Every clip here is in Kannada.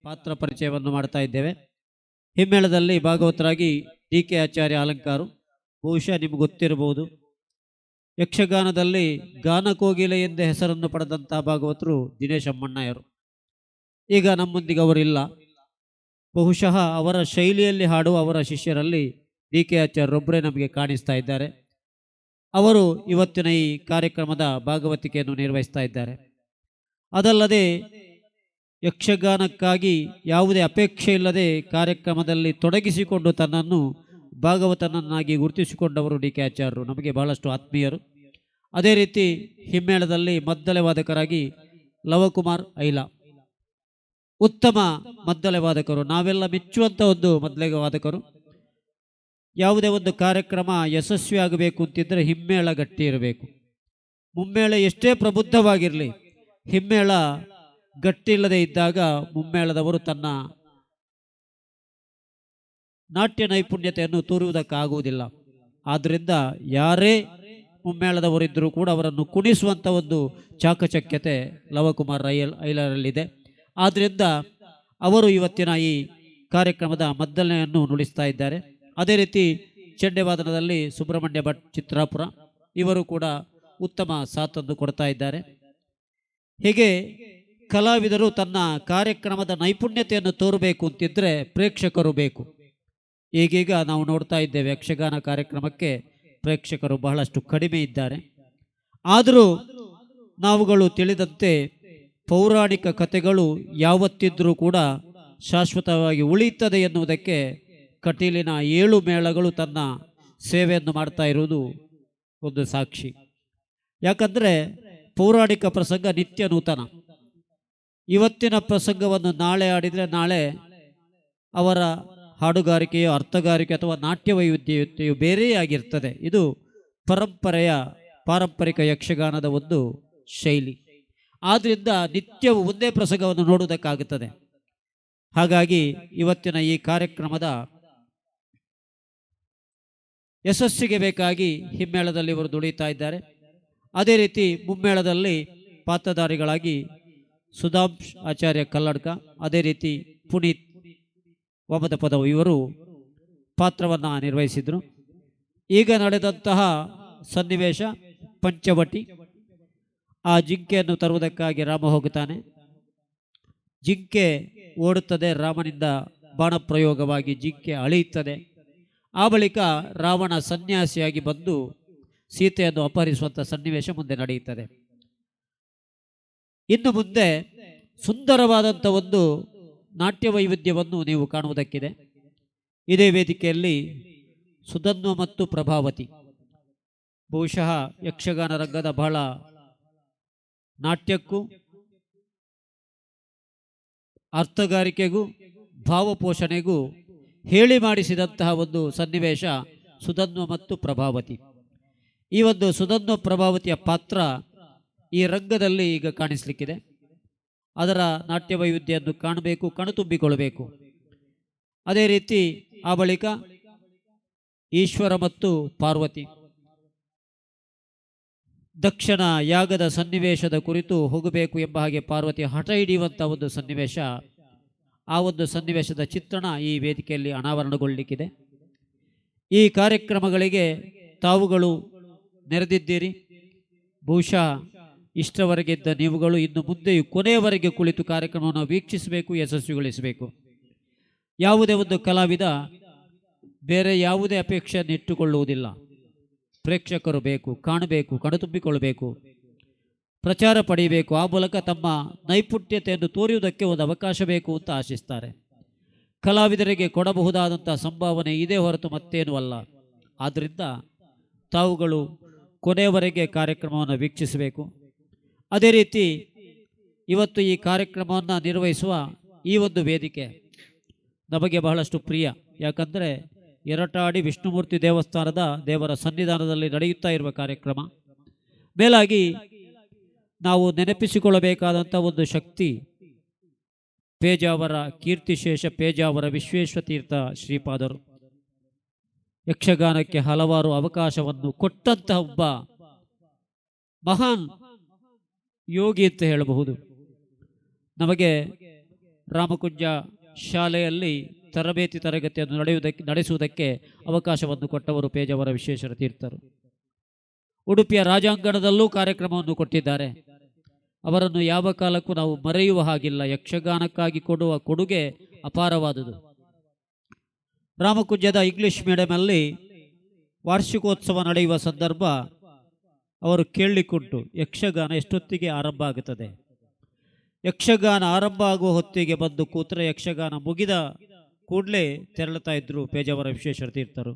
ಪಾತ್ರ ಪರಿಚಯವನ್ನು ಮಾಡ್ತಾ ಇದ್ದೇವೆ. ಹಿಮ್ಮೇಳದಲ್ಲಿ ಭಾಗವತರಾಗಿ ಡಿ.ಕೆ. ಆಚಾರ್ಯ ಅಲಂಕಾರು, ಬಹುಶಃ ನಿಮ್ಗೆ ಗೊತ್ತಿರಬಹುದು. ಯಕ್ಷಗಾನದಲ್ಲಿ ಗಾನಕೋಗಿಲೆ ಎಂದೇ ಹೆಸರನ್ನು ಪಡೆದಂತಹ ಭಾಗವತರು ದಿನೇಶ್ ಅಮ್ಮಣ್ಣಯರು. ಈಗ ನಮ್ಮೊಂದಿಗೆ ಅವರಿಲ್ಲ. ಬಹುಶಃ ಅವರ ಶೈಲಿಯಲ್ಲಿ ಹಾಡುವ ಅವರ ಶಿಷ್ಯರಲ್ಲಿ ಡಿ.ಕೆ. ಆಚಾರ್ಯರೊಬ್ಬರೇ ನಮಗೆ ಕಾಣಿಸ್ತಾ ಇದ್ದಾರೆ. ಅವರು ಇವತ್ತಿನ ಈ ಕಾರ್ಯಕ್ರಮದ ಭಾಗವತಿಕೆಯನ್ನು ನಿರ್ವಹಿಸ್ತಾ ಇದ್ದಾರೆ. ಅದಲ್ಲದೆ ಯಕ್ಷಗಾನಕ್ಕಾಗಿ ಯಾವುದೇ ಅಪೇಕ್ಷೆ ಇಲ್ಲದೆ ಕಾರ್ಯಕ್ರಮದಲ್ಲಿ ತೊಡಗಿಸಿಕೊಂಡು ತನ್ನನ್ನು ಭಾಗವತನನ್ನಾಗಿ ಗುರುತಿಸಿಕೊಂಡವರು ಡಿ.ಕೆ. ಆಚಾರ್ಯರು ನಮಗೆ ಬಹಳಷ್ಟು ಆತ್ಮೀಯರು. ಅದೇ ರೀತಿ ಹಿಮ್ಮೇಳದಲ್ಲಿ ಮದ್ದಲೆ ವಾದಕರಾಗಿ ಲವಕುಮಾರ್ ಐಲಾ ಉತ್ತಮ ಮದ್ದಲೆ ವಾದಕರು, ನಾವೆಲ್ಲ ಮೆಚ್ಚುವಂಥ ಒಂದು ಮದ್ದಲೆ ವಾದಕರು. ಯಾವುದೇ ಒಂದು ಕಾರ್ಯಕ್ರಮ ಯಶಸ್ವಿ ಆಗಬೇಕು ಅಂತಿದ್ರೆ ಹಿಮ್ಮೇಳ ಗಟ್ಟಿ ಇರಬೇಕು. ಮುಮ್ಮೇಳ ಎಷ್ಟೇ ಪ್ರಬುದ್ಧವಾಗಿರಲಿ, ಹಿಮ್ಮೇಳ ಗಟ್ಟಿ ಇಲ್ಲದೆ ಇದ್ದಾಗ ಮುಮ್ಮೇಳದವರು ತನ್ನ ನಾಟ್ಯ ನೈಪುಣ್ಯತೆಯನ್ನು ತೋರುವುದಕ್ಕಾಗುವುದಿಲ್ಲ. ಆದ್ದರಿಂದ ಯಾರೇ ಮುಮ್ಮೇಳದವರಿದ್ದರೂ ಕೂಡ ಅವರನ್ನು ಕುಣಿಸುವಂಥ ಒಂದು ಚಾಕಚಕ್ಯತೆ ಲವಕುಮಾರ್ ಐಲರಲ್ಲಿದೆ. ಆದ್ದರಿಂದ ಅವರು ಇವತ್ತಿನ ಈ ಕಾರ್ಯಕ್ರಮದ ಮದ್ದಲೆಯನ್ನು ನುಡಿಸ್ತಾ ಇದ್ದಾರೆ. ಅದೇ ರೀತಿ ಚೆಂಡೆವಾದನದಲ್ಲಿ ಸುಬ್ರಹ್ಮಣ್ಯ ಭಟ್ ಚಿತ್ರಾಪುರ, ಇವರು ಕೂಡ ಉತ್ತಮ ಸಾಥನ್ನು ಕೊಡ್ತಾ ಇದ್ದಾರೆ. ಹೀಗೆ ಕಲಾವಿದರು ತನ್ನ ಕಾರ್ಯಕ್ರಮದ ನೈಪುಣ್ಯತೆಯನ್ನು ತೋರಬೇಕು ಅಂತಿದ್ರೆ ಪ್ರೇಕ್ಷಕರು ಬೇಕು. ಈಗೀಗ ನಾವು ನೋಡ್ತಾ ಇದ್ದೇವೆ ಯಕ್ಷಗಾನ ಕಾರ್ಯಕ್ರಮಕ್ಕೆ ಪ್ರೇಕ್ಷಕರು ಬಹಳಷ್ಟು ಕಡಿಮೆ ಇದ್ದಾರೆ. ಆದರೂ ನಾವುಗಳು ತಿಳಿದಂತೆ ಪೌರಾಣಿಕ ಕಥೆಗಳು ಯಾವತ್ತಿದ್ರೂ ಕೂಡ ಶಾಶ್ವತವಾಗಿ ಉಳಿಯುತ್ತದೆ ಎನ್ನುವುದಕ್ಕೆ ಕಟೀಲಿನ 7 ಮೇಳಗಳು ತನ್ನ ಸೇವೆಯನ್ನು ಮಾಡ್ತಾ ಇರುವುದು ಒಂದು ಸಾಕ್ಷಿ. ಯಾಕಂದರೆ ಪೌರಾಣಿಕ ಪ್ರಸಂಗ ನಿತ್ಯ ನೂತನ. ಇವತ್ತಿನ ಪ್ರಸಂಗವನ್ನು ನಾಳೆ ಆಡಿದರೆ ನಾಳೆ ಅವರ ಹಾಡುಗಾರಿಕೆಯೋ ಅರ್ಥಗಾರಿಕೆ ಅಥವಾ ನಾಟ್ಯ ವೈವಿಧ್ಯತೆಯು ಬೇರೆಯೇ ಆಗಿರ್ತದೆ. ಇದು ಪಾರಂಪರಿಕ ಯಕ್ಷಗಾನದ ಒಂದು ಶೈಲಿ. ಆದ್ದರಿಂದ ನಿತ್ಯವೂ ಒಂದೇ ಪ್ರಸಂಗವನ್ನು ನೋಡುವುದಕ್ಕಾಗುತ್ತದೆ. ಹಾಗಾಗಿ ಇವತ್ತಿನ ಈ ಕಾರ್ಯಕ್ರಮದ ಯಶಸ್ಸಿಗೆ ಬೇಕಾಗಿ ಹಿಮ್ಮೇಳದಲ್ಲಿ ಇವರು ದುಡಿತಾ ಇದ್ದಾರೆ. ಅದೇ ರೀತಿ ಮುಮ್ಮೇಳದಲ್ಲಿ ಪಾತ್ರಧಾರಿಗಳಾಗಿ ಸುಧಾಂಶ್ ಆಚಾರ್ಯ ಕಲ್ಲಡ್ಕ, ಅದೇ ರೀತಿ ಪುನೀತ್ ವಮದ ಪದವು ಇವರು ಪಾತ್ರವನ್ನು ನಿರ್ವಹಿಸಿದರು. ಈಗ ನಡೆದಂತಹ ಸನ್ನಿವೇಶ ಪಂಚವಟಿ. ಆ ಜಿಂಕೆಯನ್ನು ತರುವುದಕ್ಕಾಗಿ ರಾಮ ಹೋಗುತ್ತಾನೆ. ಜಿಂಕೆ ಓಡುತ್ತದೆ. ರಾಮನಿಂದ ಬಾಣ ಪ್ರಯೋಗವಾಗಿ ಜಿಂಕೆ ಅಳೆಯುತ್ತದೆ. ಆ ಬಳಿಕ ರಾವಣ ಸನ್ಯಾಸಿಯಾಗಿ ಬಂದು ಸೀತೆಯನ್ನು ಅಪಹರಿಸುವಂಥ ಸನ್ನಿವೇಶ ಮುಂದೆ ನಡೆಯುತ್ತದೆ. ಇನ್ನು ಮುಂದೆ ಸುಂದರವಾದಂಥ ಒಂದು ನಾಟ್ಯ ವೈವಿಧ್ಯವನ್ನು ನೀವು ಕಾಣುವುದಕ್ಕಿದೆ. ಇದೇ ವೇದಿಕೆಯಲ್ಲಿ ಸುಧನ್ವ ಮತ್ತು ಪ್ರಭಾವತಿ ಬಹುಶಃ ಯಕ್ಷಗಾನ ರಂಗದ ಬಹಳ ನಾಟ್ಯಕ್ಕೂ ಅರ್ಥಗಾರಿಕೆಗೂ ಭಾವಪೋಷಣೆಗೂ ಹೇಳಿ ಮಾಡಿಸಿದಂತಹ ಒಂದು ಸನ್ನಿವೇಶ ಸುಧನ್ವ ಮತ್ತು ಪ್ರಭಾವತಿ. ಈ ಒಂದು ಸುಧನ್ವ ಪ್ರಭಾವತಿಯ ಪಾತ್ರ ಈ ರಂಗದಲ್ಲಿ ಈಗ ಕಾಣಿಸಲಿಕ್ಕಿದೆ. ಅದರ ನಾಟ್ಯ ವೈವಿಧ್ಯವನ್ನು ಕಾಣಬೇಕು, ಕಣತುಂಬಿಕೊಳ್ಳಬೇಕು. ಅದೇ ರೀತಿ ಆ ಬಳಿಕ ಈಶ್ವರ ಮತ್ತು ಪಾರ್ವತಿ ದಕ್ಷಿಣ ಯಾಗದ ಸನ್ನಿವೇಶದ ಕುರಿತು ಹೋಗಬೇಕು ಎಂಬ ಹಾಗೆ ಪಾರ್ವತಿ ಹಠ ಹಿಡಿಯುವಂಥ ಒಂದು ಸನ್ನಿವೇಶ, ಆ ಒಂದು ಸನ್ನಿವೇಶದ ಚಿತ್ರಣ ಈ ವೇದಿಕೆಯಲ್ಲಿ ಅನಾವರಣಗೊಳ್ಳಲಿಕ್ಕಿದೆ. ಈ ಕಾರ್ಯಕ್ರಮಗಳಿಗೆ ತಾವುಗಳು ನೆರೆದಿದ್ದೀರಿ. ಬಹುಶಃ ಇಷ್ಟವರೆಗಿದ್ದ ನೀವುಗಳು ಇನ್ನು ಮುಂದೆಯೂ ಕೊನೆಯವರೆಗೆ ಕುಳಿತು ಕಾರ್ಯಕ್ರಮವನ್ನು ವೀಕ್ಷಿಸಬೇಕು, ಯಶಸ್ವಿಗೊಳಿಸಬೇಕು. ಯಾವುದೇ ಒಂದು ಕಲಾವಿದ ಬೇರೆ ಯಾವುದೇ ಅಪೇಕ್ಷೆಯನ್ನು ಇಟ್ಟುಕೊಳ್ಳುವುದಿಲ್ಲ. ಪ್ರೇಕ್ಷಕರು ಬೇಕು, ಕಾಣಬೇಕು, ಕಣತುಂಬಿಕೊಳ್ಳಬೇಕು, ಪ್ರಚಾರ ಪಡೆಯಬೇಕು. ಆ ಮೂಲಕ ತಮ್ಮ ನೈಪುಣ್ಯತೆಯನ್ನು ತೋರುವುದಕ್ಕೆ ಒಂದು ಅವಕಾಶ ಬೇಕು ಅಂತ ಆಶಿಸ್ತಾರೆ. ಕಲಾವಿದರಿಗೆ ಕೊಡಬಹುದಾದಂಥ ಸಂಭಾವನೆ ಇದೇ ಹೊರತು ಮತ್ತೇನೂ ಅಲ್ಲ. ಆದ್ದರಿಂದ ತಾವುಗಳು ಕೊನೆಯವರೆಗೆ ಕಾರ್ಯಕ್ರಮವನ್ನು ವೀಕ್ಷಿಸಬೇಕು. ಅದೇ ರೀತಿ ಇವತ್ತು ಈ ಕಾರ್ಯಕ್ರಮವನ್ನು ನಿರ್ವಹಿಸುವ ಈ ಒಂದು ವೇದಿಕೆ ನಮಗೆ ಬಹಳಷ್ಟು ಪ್ರಿಯ. ಯಾಕಂದರೆ ಎರಟಾಡಿ ವಿಷ್ಣುಮೂರ್ತಿ ದೇವಸ್ಥಾನದ ದೇವರ ಸನ್ನಿಧಾನದಲ್ಲಿ ನಡೆಯುತ್ತಾ ಇರುವ ಕಾರ್ಯಕ್ರಮ. ಮೇಲಾಗಿ ನಾವು ನೆನಪಿಸಿಕೊಳ್ಳಬೇಕಾದಂಥ ಒಂದು ಶಕ್ತಿ ಪೇಜಾವರ ಕೀರ್ತಿಶೇಷ ಪೇಜಾವರ ವಿಶ್ವೇಶ್ವತೀರ್ಥ ಶ್ರೀಪಾದರು. ಯಕ್ಷಗಾನಕ್ಕೆ ಹಲವಾರು ಅವಕಾಶವನ್ನು ಕೊಟ್ಟಂತಹ ಒಬ್ಬ ಮಹಾನ್ ಯೋಗಿ ಅಂತ ಹೇಳಬಹುದು. ನಮಗೆ ರಾಮಕುಂಜ ಶಾಲೆಯಲ್ಲಿ ತರಬೇತಿ ತರಗತಿಯನ್ನು ನಡೆಸುವುದಕ್ಕೆ ಅವಕಾಶವನ್ನು ಕೊಟ್ಟವರು ಪೇಜಾವರ ವಿಶ್ವೇಶ್ವರ ತೀರ್ಥರು. ಉಡುಪಿಯ ರಾಜಾಂಗಣದಲ್ಲೂ ಕಾರ್ಯಕ್ರಮವನ್ನು ಕೊಟ್ಟಿದ್ದಾರೆ. ಅವರನ್ನು ಯಾವ ಕಾಲಕ್ಕೂ ನಾವು ಮರೆಯುವ ಹಾಗಿಲ್ಲ. ಯಕ್ಷಗಾನಕ್ಕಾಗಿ ಕೊಡುವ ಕೊಡುಗೆ ಅಪಾರವಾದುದು. ರಾಮಕುಂಜದ ಇಂಗ್ಲಿಷ್ ಮೀಡಿಯಮಲ್ಲಿ ವಾರ್ಷಿಕೋತ್ಸವ ನಡೆಯುವ ಸಂದರ್ಭ ಅವರು ಕೇಳಲಿಕ್ಕುಂಟು, ಯಕ್ಷಗಾನ ಎಷ್ಟೊತ್ತಿಗೆ ಆರಂಭ ಆಗುತ್ತದೆ. ಯಕ್ಷಗಾನ ಆರಂಭ ಆಗುವ ಹೊತ್ತಿಗೆ ಬಂದು ಕೂತ್ರೆ ಯಕ್ಷಗಾನ ಮುಗಿದ ಕೂಡಲೇ ತೆರಳುತ್ತಾ ಇದ್ರು ಪೇಜಾವರ ವಿಶ್ವೇಶ್ವರ ತೀರ್ಥರು.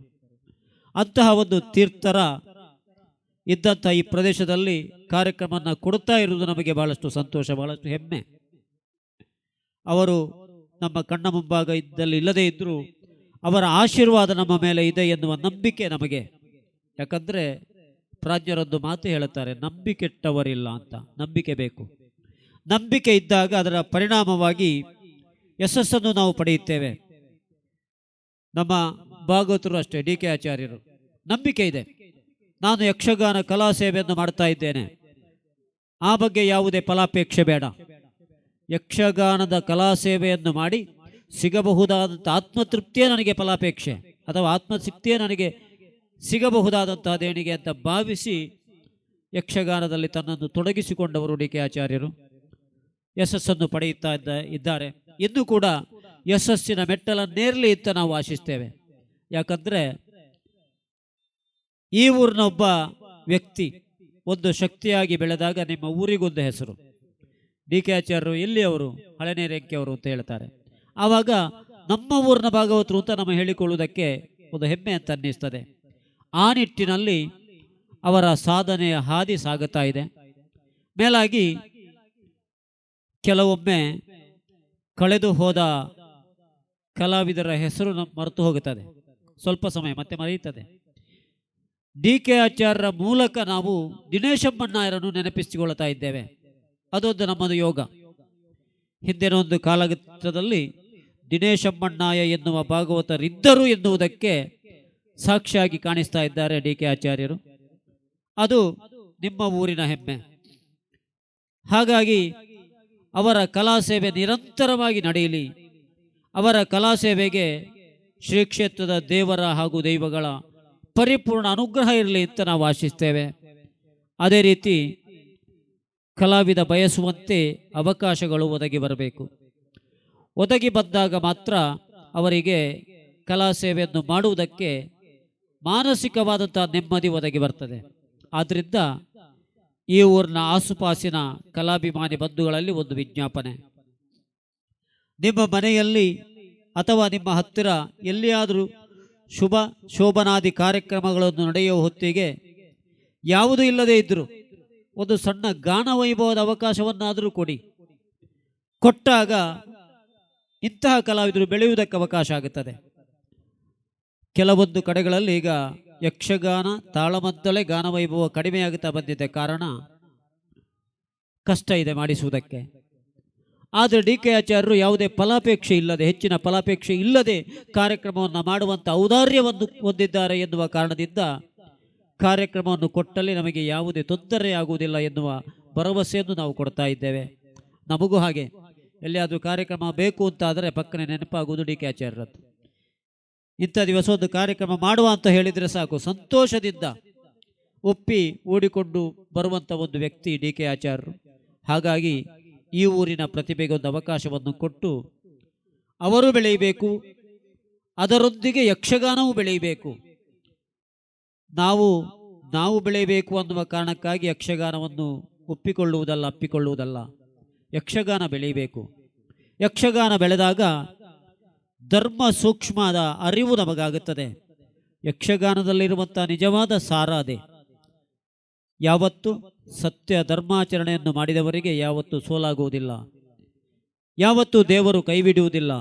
ಅಂತಹ ಒಂದು ತೀರ್ಥರ ಇದ್ದಂಥ ಈ ಪ್ರದೇಶದಲ್ಲಿ ಕಾರ್ಯಕ್ರಮವನ್ನು ಕೊಡುತ್ತಾ ಇರುವುದು ನಮಗೆ ಬಹಳಷ್ಟು ಸಂತೋಷ, ಬಹಳಷ್ಟು ಹೆಮ್ಮೆ. ಅವರು ನಮ್ಮ ಕಣ್ಣ ಮುಂಭಾಗ ಇದ್ದಲ್ಲಿ ಇಲ್ಲದೇ ಇದ್ದರೂ ಅವರ ಆಶೀರ್ವಾದ ನಮ್ಮ ಮೇಲೆ ಇದೆ ಎನ್ನುವ ನಂಬಿಕೆ ನಮಗೆ. ಯಾಕಂದರೆ ಪ್ರಾಜ್ಞರೊಂದು ಮಾತು ಹೇಳುತ್ತಾರೆ, ನಂಬಿಕೆಟ್ಟವರಿಲ್ಲ ಅಂತ. ನಂಬಿಕೆ ಬೇಕು. ನಂಬಿಕೆ ಇದ್ದಾಗ ಅದರ ಪರಿಣಾಮವಾಗಿ ಯಶಸ್ಸನ್ನು ನಾವು ಪಡೆಯುತ್ತೇವೆ. ನಮ್ಮ ಭಾಗವತರು ಅಷ್ಟೇ, ಡಿ ಕೆ ಆಚಾರ್ಯರು, ನಂಬಿಕೆ ಇದೆ, ನಾನು ಯಕ್ಷಗಾನ ಕಲಾ ಸೇವೆಯನ್ನು ಮಾಡ್ತಾ ಇದ್ದೇನೆ, ಆ ಬಗ್ಗೆ ಯಾವುದೇ ಫಲಾಪೇಕ್ಷೆ ಬೇಡ, ಯಕ್ಷಗಾನದ ಕಲಾ ಸೇವೆಯನ್ನು ಮಾಡಿ ಸಿಗಬಹುದಾದಂಥ ಆತ್ಮತೃಪ್ತಿಯೇ ನನಗೆ ಫಲಾಪೇಕ್ಷೆ, ಅಥವಾ ಆತ್ಮತೃಪ್ತಿಯೇ ನನಗೆ ಸಿಗಬಹುದಾದಂತಹ ದೇಣಿಗೆ ಅಂತ ಭಾವಿಸಿ ಯಕ್ಷಗಾನದಲ್ಲಿ ತನ್ನನ್ನು ತೊಡಗಿಸಿಕೊಂಡವರು ಡಿ ಕೆ ಆಚಾರ್ಯರು ಯಶಸ್ಸನ್ನು ಪಡೆಯುತ್ತಾ ಇದ್ದಾರೆ. ಇನ್ನೂ ಕೂಡ ಯಶಸ್ಸಿನ ಮೆಟ್ಟಲನ್ನೇರಲಿ ಅಂತ ನಾವು ಆಶಿಸ್ತೇವೆ. ಯಾಕಂದರೆ ಈ ಊರಿನ ಒಬ್ಬ ವ್ಯಕ್ತಿ ಒಂದು ಶಕ್ತಿಯಾಗಿ ಬೆಳೆದಾಗ ನಿಮ್ಮ ಊರಿಗೊಂದು ಹೆಸರು. ಡಿ ಕೆ ಆಚಾರ್ಯರು ಎಲ್ಲಿಯವರು, ಹಳೆನೇರೆಂಕಿಯವರು ಅಂತ ಹೇಳ್ತಾರೆ. ಆವಾಗ ನಮ್ಮ ಊರಿನ ಭಾಗವತರು ಅಂತ ನಮ್ಮ ಹೇಳಿಕೊಳ್ಳುವುದಕ್ಕೆ ಒಂದು ಹೆಮ್ಮೆ ಅಂತ ಅನ್ನಿಸ್ತದೆ. ಆ ನಿಟ್ಟಿನಲ್ಲಿ ಅವರ ಸಾಧನೆಯ ಹಾದಿ ಸಾಗುತ್ತಾ ಇದೆ. ಮೇಲಾಗಿ ಕೆಲವೊಮ್ಮೆ ಕಳೆದು ಹೋದ ಕಲಾವಿದರ ಹೆಸರು ಮರೆತು ಹೋಗುತ್ತದೆ, ಸ್ವಲ್ಪ ಸಮಯ ಮತ್ತೆ ಮರೆಯುತ್ತದೆ. ಡಿ ಕೆ ಆಚಾರ್ಯರ ಮೂಲಕ ನಾವು ದಿನೇಶಮ್ಮಣ್ಣಾಯರನ್ನು ನೆನಪಿಸಿಕೊಳ್ಳುತ್ತಾ ಇದ್ದೇವೆ. ಅದೊಂದು ನಮ್ಮದು ಯೋಗ. ಹಿಂದಿನ ಒಂದು ಕಾಲಘಟ್ಟದಲ್ಲಿ ದಿನೇಶಮ್ಮಣ್ಣಾಯ ಎನ್ನುವ ಭಾಗವತರಿದ್ದರು ಎನ್ನುವುದಕ್ಕೆ ಸಾಕ್ಷಿಯಾಗಿ ಕಾಣಿಸ್ತಾ ಇದ್ದಾರೆ ಡಿ ಕೆ ಆಚಾರ್ಯರು. ಅದು ನಿಮ್ಮ ಊರಿನ ಹೆಮ್ಮೆ. ಹಾಗಾಗಿ ಅವರ ಕಲಾ ಸೇವೆ ನಿರಂತರವಾಗಿ ನಡೆಯಲಿ. ಅವರ ಕಲಾ ಸೇವೆಗೆ ಶ್ರೀ ಕ್ಷೇತ್ರದ ದೇವರ ಹಾಗೂ ದೈವಗಳ ಪರಿಪೂರ್ಣ ಅನುಗ್ರಹ ಇರಲಿ ಅಂತ ನಾವು ಆಶಿಸ್ತೇವೆ. ಅದೇ ರೀತಿ ಕಲಾವಿದ ಬಯಸುವಂತೆ ಅವಕಾಶಗಳು ಒದಗಿ ಬರಬೇಕು. ಒದಗಿ ಬಂದಾಗ ಮಾತ್ರ ಅವರಿಗೆ ಕಲಾ ಸೇವೆಯನ್ನು ಮಾಡುವುದಕ್ಕೆ ಮಾನಸಿಕವಾದಂಥ ನೆಮ್ಮದಿ ಒದಗಿ ಬರ್ತದೆ. ಆದ್ದರಿಂದ ಈ ಊರಿನ ಆಸುಪಾಸಿನ ಕಲಾಭಿಮಾನಿ ಬಂಧುಗಳಲ್ಲಿ ಒಂದು ವಿಜ್ಞಾಪನೆ, ನಿಮ್ಮ ಮನೆಯಲ್ಲಿ ಅಥವಾ ನಿಮ್ಮ ಹತ್ತಿರ ಎಲ್ಲಿಯಾದರೂ ಶುಭ ಶೋಭನಾದಿ ಕಾರ್ಯಕ್ರಮಗಳನ್ನು ನಡೆಯುವ ಹೊತ್ತಿಗೆ ಯಾವುದೂ ಇಲ್ಲದೇ ಇದ್ದರೂ ಒಂದು ಸಣ್ಣ ಗಾನ ವೈಭವದ ಅವಕಾಶವನ್ನಾದರೂ ಕೊಡಿ. ಕೊಟ್ಟಾಗ ಇಂತಹ ಕಲಾವಿದರು ಬೆಳೆಯುವುದಕ್ಕೆ ಅವಕಾಶ ಆಗುತ್ತದೆ. ಕೆಲವೊಂದು ಕಡೆಗಳಲ್ಲಿ ಈಗ ಯಕ್ಷಗಾನ ತಾಳಮದ್ದಳೆ ಗಾನವೈಭವ ಕಡಿಮೆಯಾಗುತ್ತಾ ಬಂದಿದೆ. ಕಾರಣ ಕಷ್ಟ ಇದೆ ಮಾಡಿಸುವುದಕ್ಕೆ. ಆದರೆ ಡಿ ಕೆ ಆಚಾರ್ಯರು ಯಾವುದೇ ಫಲಾಪೇಕ್ಷೆ ಇಲ್ಲದೆ, ಹೆಚ್ಚಿನ ಫಲಾಪೇಕ್ಷೆ ಇಲ್ಲದೆ ಕಾರ್ಯಕ್ರಮವನ್ನು ಮಾಡುವಂಥ ಔದಾರ್ಯವನ್ನು ಹೊಂದಿದ್ದಾರೆ ಎನ್ನುವ ಕಾರಣದಿಂದ ಕಾರ್ಯಕ್ರಮವನ್ನು ಕೊಟ್ಟಲ್ಲಿ ನಮಗೆ ಯಾವುದೇ ತೊಂದರೆಯಾಗುವುದಿಲ್ಲ ಎನ್ನುವ ಭರವಸೆಯನ್ನು ನಾವು ಕೊಡ್ತಾ ಇದ್ದೇವೆ. ನಮಗೂ ಹಾಗೆ ಎಲ್ಲಿಯಾದರೂ ಕಾರ್ಯಕ್ರಮ ಬೇಕು ಅಂತಾದರೆ ಪಕ್ಕನೆ ನೆನಪಾಗುವುದು ಡಿ ಕೆ ಆಚಾರ್ಯರದ್ದು. ಇಂಥ ದಿವಸ ಒಂದು ಕಾರ್ಯಕ್ರಮ ಮಾಡುವ ಅಂತ ಹೇಳಿದರೆ ಸಾಕು, ಸಂತೋಷದಿಂದ ಒಪ್ಪಿ ಓಡಿಕೊಂಡು ಬರುವಂಥ ಒಂದು ವ್ಯಕ್ತಿ ಡಿ ಕೆ ಆಚಾರ್ಯರು. ಹಾಗಾಗಿ ಈ ಊರಿನ ಪ್ರತಿಭೆಗೆ ಒಂದು ಅವಕಾಶವನ್ನು ಕೊಟ್ಟು ಅವರು ಬೆಳೆಯಬೇಕು, ಅದರೊಂದಿಗೆ ಯಕ್ಷಗಾನವೂ ಬೆಳೆಯಬೇಕು. ನಾವು ಬೆಳೆಯಬೇಕು ಅನ್ನುವ ಕಾರಣಕ್ಕಾಗಿ ಯಕ್ಷಗಾನವನ್ನು ಅಪ್ಪಿಕೊಳ್ಳುವುದಲ್ಲ. ಯಕ್ಷಗಾನ ಬೆಳೆಯಬೇಕು. ಯಕ್ಷಗಾನ ಬೆಳೆದಾಗ ಧರ್ಮ ಸೂಕ್ಷ್ಮದ ಅರಿವು ನಮಗಾಗುತ್ತದೆ. ಯಕ್ಷಗಾನದಲ್ಲಿರುವಂಥ ನಿಜವಾದ ಸಾರ ಅದೇ. ಯಾವತ್ತು ಸತ್ಯ ಧರ್ಮಾಚರಣೆಯನ್ನು ಮಾಡಿದವರಿಗೆ ಯಾವತ್ತೂ ಸೋಲಾಗುವುದಿಲ್ಲ, ಯಾವತ್ತೂ ದೇವರು ಕೈಬಿಡುವುದಿಲ್ಲ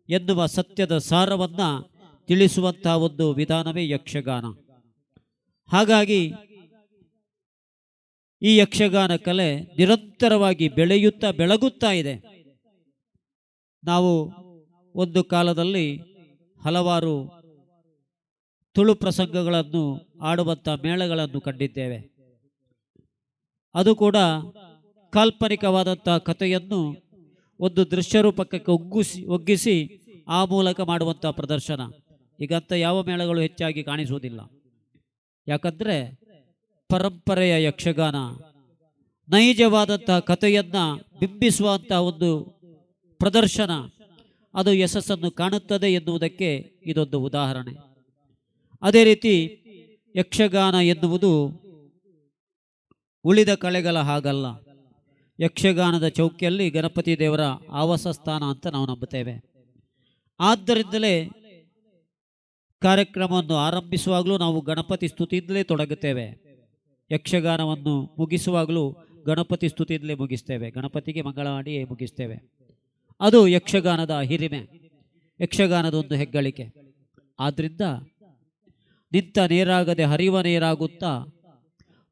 ಎನ್ನುವ ಸತ್ಯದ ಸಾರವನ್ನು ತಿಳಿಸುವಂತಹ ಒಂದು ವಿಧಾನವೇ ಯಕ್ಷಗಾನ. ಹಾಗಾಗಿ ಈ ಯಕ್ಷಗಾನ ಕಲೆ ನಿರಂತರವಾಗಿ ಬೆಳಗುತ್ತಾ ಇದೆ. ನಾವು ಒಂದು ಕಾಲದಲ್ಲಿ ಹಲವಾರು ತುಳು ಪ್ರಸಂಗಗಳನ್ನು ಆಡುವಂಥ ಮೇಳಗಳನ್ನು ಕಂಡಿದ್ದೇವೆ. ಅದು ಕೂಡ ಕಾಲ್ಪನಿಕವಾದಂಥ ಕಥೆಯನ್ನು ಒಂದು ದೃಶ್ಯರೂಪಕ್ಕೆ ಒಗ್ಗಿಸಿ ಆ ಮೂಲಕ ಮಾಡುವಂಥ ಪ್ರದರ್ಶನ. ಈಗಂತ ಯಾವ ಮೇಳಗಳು ಹೆಚ್ಚಾಗಿ ಕಾಣಿಸುವುದಿಲ್ಲ. ಯಾಕಂದರೆ ಪರಂಪರೆಯ ಯಕ್ಷಗಾನ ನೈಜವಾದಂತಹ ಕಥೆಯನ್ನು ಬಿಂಬಿಸುವಂತಹ ಒಂದು ಪ್ರದರ್ಶನ ಅದು ಯಶಸ್ಸನ್ನು ಕಾಣುತ್ತದೆ ಎನ್ನುವುದಕ್ಕೆ ಇದೊಂದು ಉದಾಹರಣೆ. ಅದೇ ರೀತಿ ಯಕ್ಷಗಾನ ಎನ್ನುವುದು ಉಳಿದ ಕಲೆಗಳ ಹಾಗಲ್ಲ. ಯಕ್ಷಗಾನದ ಚೌಕಿಯಲ್ಲಿ ಗಣಪತಿ ದೇವರ ಆವಾಸ ಸ್ಥಾನ ಅಂತ ನಾವು ನಂಬುತ್ತೇವೆ. ಆದ್ದರಿಂದಲೇ ಕಾರ್ಯಕ್ರಮವನ್ನು ಆರಂಭಿಸುವಾಗಲೂ ನಾವು ಗಣಪತಿ ಸ್ತುತಿಯಿಂದಲೇ ತೊಡಗುತ್ತೇವೆ. ಯಕ್ಷಗಾನವನ್ನು ಮುಗಿಸುವಾಗಲೂ ಗಣಪತಿ ಸ್ತುತಿಯಿಂದಲೇ ಮುಗಿಸ್ತೇವೆ. ಗಣಪತಿಗೆ ಮಂಗಳ ಮಾಡಿ ಮುಗಿಸ್ತೇವೆ. ಅದು ಯಕ್ಷಗಾನದ ಹಿರಿಮೆ, ಯಕ್ಷಗಾನದ ಒಂದು ಹೆಗ್ಗಳಿಕೆ. ಆದ್ದರಿಂದ ನಿಂತ ನೀರಾಗದೆ ಹರಿವ ನೀರಾಗುತ್ತಾ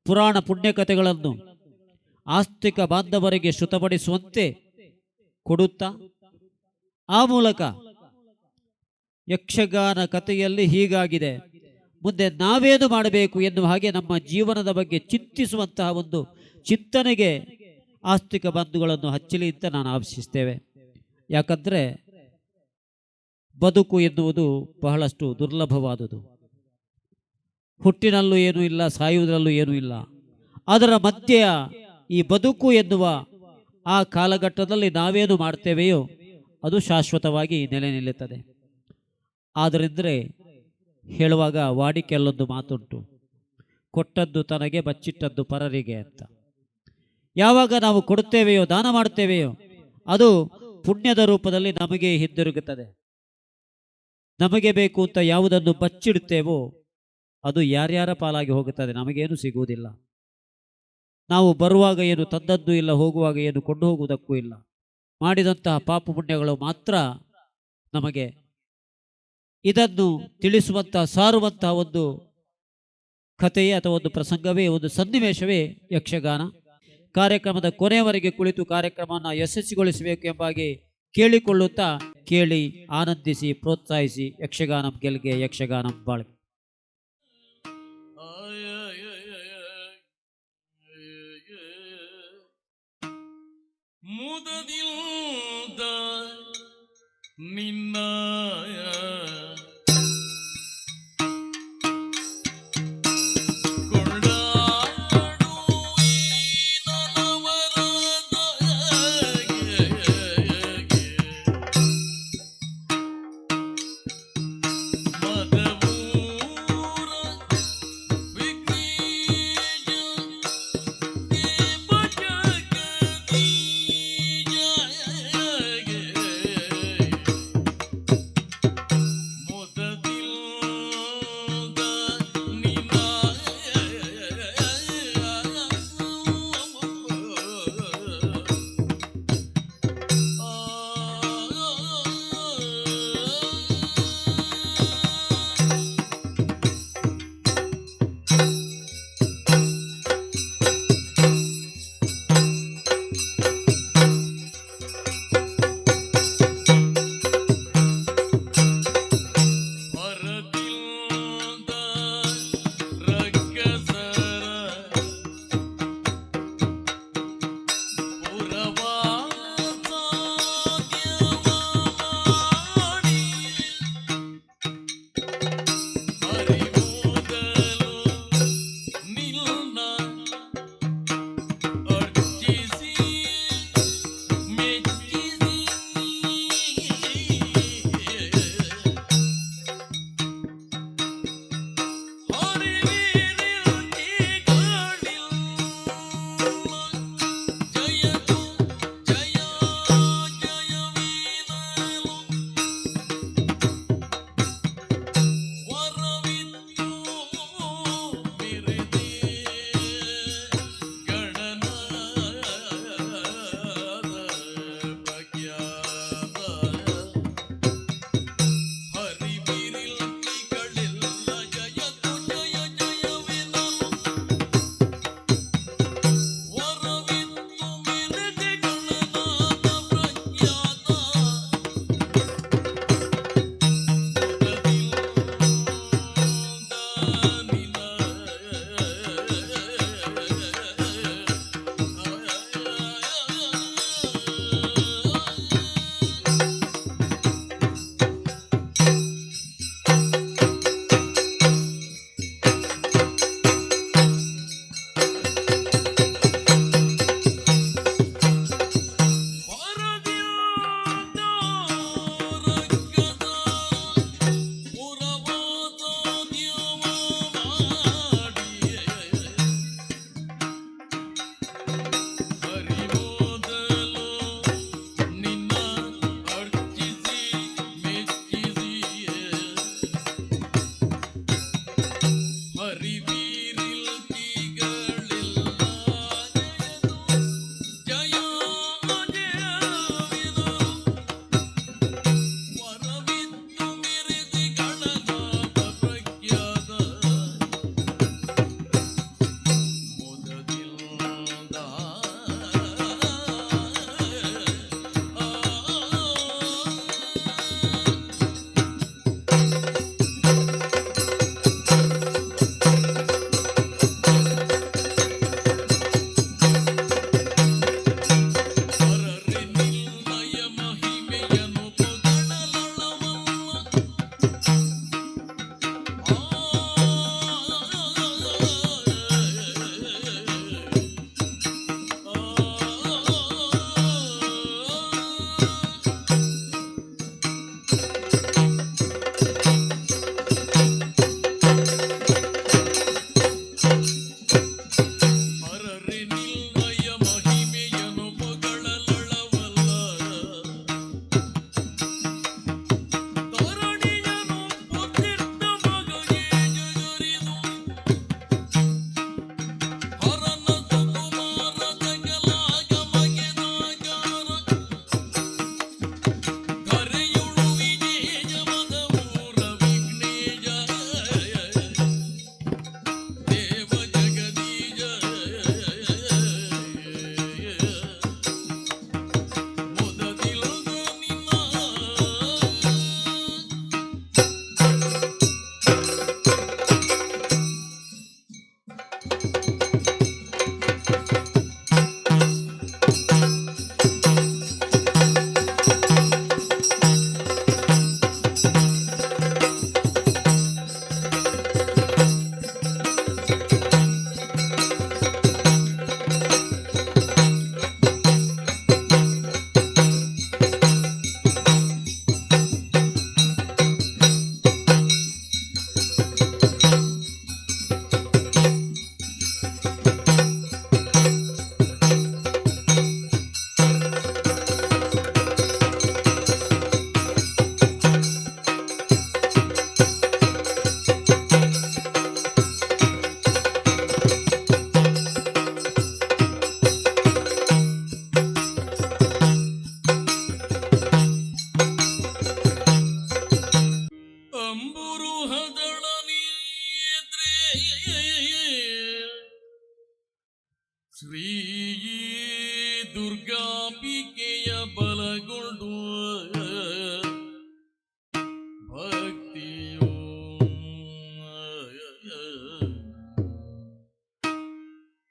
ಪುರಾಣ ಪುಣ್ಯಕಥೆಗಳನ್ನು ಆಸ್ತಿಕ ಬಾಂಧವರಿಗೆ ಶ್ರುತಪಡಿಸುವಂತೆ ಕೊಡುತ್ತಾ ಆ ಮೂಲಕ ಯಕ್ಷಗಾನ ಕಥೆಯಲ್ಲಿ ಹೀಗಾಗಿದೆ, ಮುಂದೆ ನಾವೇನು ಮಾಡಬೇಕು ಎನ್ನುವ ಹಾಗೆ ನಮ್ಮ ಜೀವನದ ಬಗ್ಗೆ ಚಿಂತಿಸುವಂತಹ ಒಂದು ಚಿಂತನೆಗೆ ಆಸ್ತಿಕ ಬಂಧುಗಳನ್ನು ಹಚ್ಚಲಿ ಅಂತ ನಾನು ಆಶಿಸ್ತೇವೆ. ಯಾಕಂದರೆ ಬದುಕು ಎನ್ನುವುದು ಬಹಳಷ್ಟು ದುರ್ಲಭವಾದುದು. ಹುಟ್ಟಿನಲ್ಲೂ ಏನೂ ಇಲ್ಲ, ಸಾಯುವುದರಲ್ಲೂ ಏನೂ ಇಲ್ಲ. ಅದರ ಮಧ್ಯೆ ಈ ಬದುಕು ಎನ್ನುವ ಆ ಕಾಲಘಟ್ಟದಲ್ಲಿ ನಾವೇನು ಮಾಡ್ತೇವೆಯೋ ಅದು ಶಾಶ್ವತವಾಗಿ ನೆಲೆ ನಿಲ್ಲುತ್ತದೆ. ಆದ್ದರಿಂದಲೇ ಹೇಳುವಾಗ ವಾಡಿಕೆಯಲ್ಲೊಂದು ಮಾತುಂಟು, ಕೊಟ್ಟದ್ದು ತನಗೆ ಬಚ್ಚಿಟ್ಟದ್ದು ಪರರಿಗೆ ಅಂತ. ಯಾವಾಗ ನಾವು ಕೊಡುತ್ತೇವೆಯೋ, ದಾನ ಮಾಡುತ್ತೇವೆಯೋ, ಅದು ಪುಣ್ಯದ ರೂಪದಲ್ಲಿ ನಮಗೆ ಹಿಂದಿರುಗುತ್ತದೆ. ನಮಗೆ ಬೇಕು ಅಂತ ಯಾವುದನ್ನು ಬಚ್ಚಿಡುತ್ತೇವೋ ಅದು ಯಾರ್ಯಾರ ಪಾಲಾಗಿ ಹೋಗುತ್ತದೆ, ನಮಗೇನು ಸಿಗುವುದಿಲ್ಲ. ನಾವು ಬರುವಾಗ ಏನು ತಂದದ್ದು ಇಲ್ಲ, ಹೋಗುವಾಗ ಏನು ಕೊಂಡು ಹೋಗುವುದಕ್ಕೂ ಇಲ್ಲ. ಮಾಡಿದಂತಹ ಪಾಪ ಪುಣ್ಯಗಳು ಮಾತ್ರ ನಮಗೆ ಇದನ್ನು ತಿಳಿಸುವಂತಹ, ಸಾರುವಂತಹ ಒಂದು ಕಥೆಯೇ ಅಥವಾ ಒಂದು ಪ್ರಸಂಗವೇ, ಒಂದು ಸನ್ನಿವೇಶವೇ ಯಕ್ಷಗಾನ. ಕಾರ್ಯಕ್ರಮದ ಕೊನೆಯವರೆಗೆ ಕುಳಿತು ಕಾರ್ಯಕ್ರಮವನ್ನು ಯಶಸ್ವಿಗೊಳಿಸಬೇಕು ಎಂಬಾಗಿ ಕೇಳಿಕೊಳ್ಳುತ್ತಾ ಕೇಳಿ ಆನಂದಿಸಿ ಪ್ರೋತ್ಸಾಹಿಸಿ. ಯಕ್ಷಗಾನಂ ಗೆಲ್ಗೆ, ಯಕ್ಷಗಾನಂ ಬಾಳ್ಗೆ. ಮುದದಿಂದ ನಿನ್ನ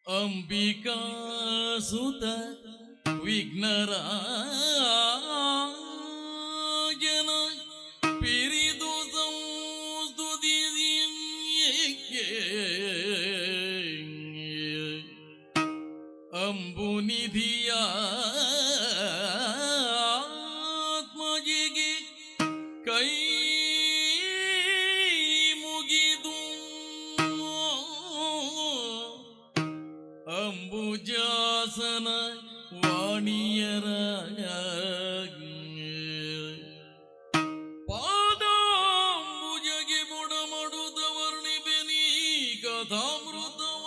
ಅಂಬಿಕಾ ಸುತ ವಿಘ್ನರಾಜನ ಪಿರಿದು ಸಂಸ್ತುತಿಸಿ ಅಂಬುನಿಧಿಯ ಆತ್ಮಜಿಗೆ ಕೈ ಮುಗಿದು ಅಂಬುಜಾಸನ ವಾಣಿಯರ ಪಾದಾಂಬುಜಗೆ ಬುಡಮಡುದ ವರ್ಣಿಬೆನಿ ಕಥಾಮೃತವ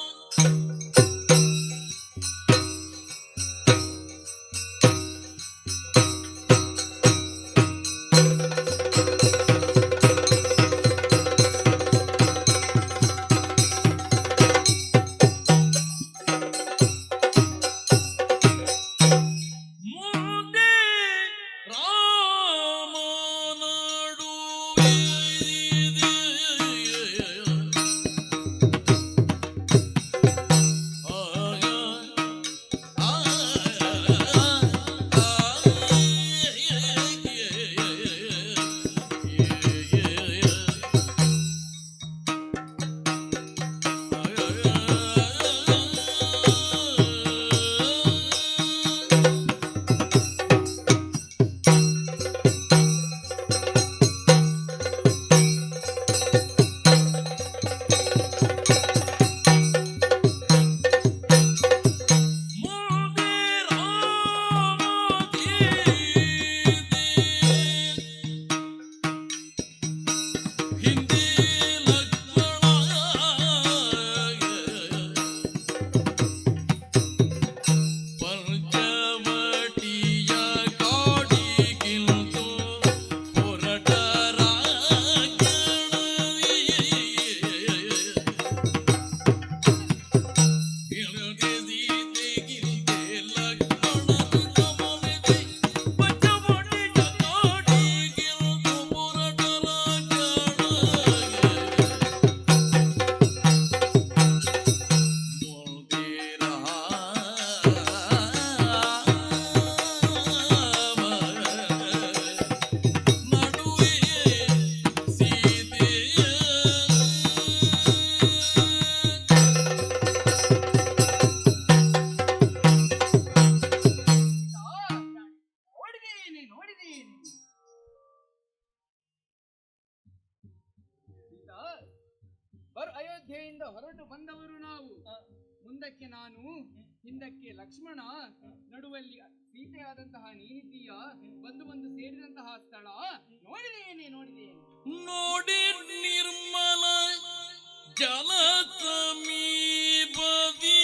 ಅಯೋಧ್ಯೆಯಿಂದ ಹೊರಟು ಬಂದವರು ನಾವು. ಮುಂದಕ್ಕೆ ನಾನು, ಹಿಂದಕ್ಕೆ ಲಕ್ಷ್ಮಣ, ನಡುವಲ್ಲಿ ಸೀತೆಯಾದಂತಹ ನೀನಿದ್ದೀಯ. ಬಂದು ಸೇರಿದಂತಹ ಸ್ಥಳ ನೋಡಿದೇನೆ ನೋಡಿ ನಿರ್ಮಲ ಜಲ ಸಮೀಪದಿ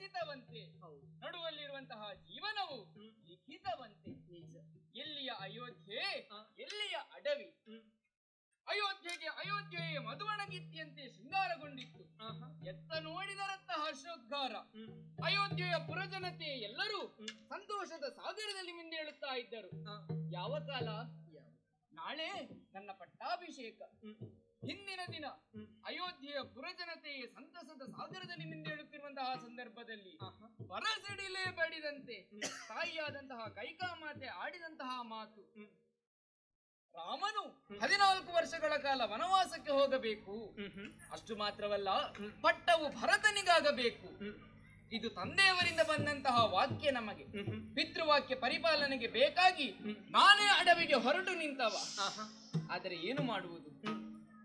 ರಚಿತವಂತೆ, ನಡುವಲ್ಲಿರುವಂತಹ ಜೀವನವು ಲಿಖಿತವಂತೆ. ಎಲ್ಲಿಯ ಅಯೋಧ್ಯೆ, ಎಲ್ಲಿಯ ಅಡವಿ. ಅಯೋಧ್ಯೆಯ ಮಧುವಣಗಿತ್ತಿಯಂತೆ ಶೃಂಗಾರಗೊಂಡಿತ್ತು. ಎತ್ತ ನೋಡಿದರತ್ತ ಹರ್ಷೋದ್ಗಾರ. ಅಯೋಧ್ಯೆಯ ಪುರಜನತೆ ಎಲ್ಲರೂ ಸಂತೋಷದ ಸಾಗರದಲ್ಲಿ ಮಿಂದೇಳುತ್ತಾ ಇದ್ದರು. ಯಾವ ಕಾಲ? ನಾಳೆ ನನ್ನ ಪಟ್ಟಾಭಿಷೇಕ. ಹಿಂದಿನ ದಿನ ಅಯೋಧ್ಯೆಯ ಪುರಜನತೆಯ ಸಂತಸದ ಸಾಗರದಲ್ಲಿ ಮಿಂದೇಳುತ್ತಿರುವಂತಹ ಸಂದರ್ಭದಲ್ಲಿ ಬರಸಡಿಲೇ ಬಡಿದಂತೆ ತಾಯಿಯಾದಂತಹ ಕೈಕಾಮಾತೆ ಆಡಿದಂತಹ ಮಾತು, ರಾಮನು 14 ವರ್ಷಗಳ ಕಾಲ ವನವಾಸಕ್ಕೆ ಹೋಗಬೇಕು. ಅಷ್ಟು ಮಾತ್ರವಲ್ಲ, ಪಟ್ಟವು ಭರತನಿಗಾಗಬೇಕು. ಇದು ತಂದೆಯವರಿಂದ ಬಂದಂತಹ ವಾಕ್ಯ. ನಮಗೆ ಪಿತೃವಾಕ್ಯ ಪರಿಪಾಲನೆಗೆ ಬೇಕಾಗಿ ನಾನೇ ಅಡವಿಗೆ ಹೊರಟು ನಿಂತವ. ಆದರೆ ಏನು ಮಾಡುವುದು?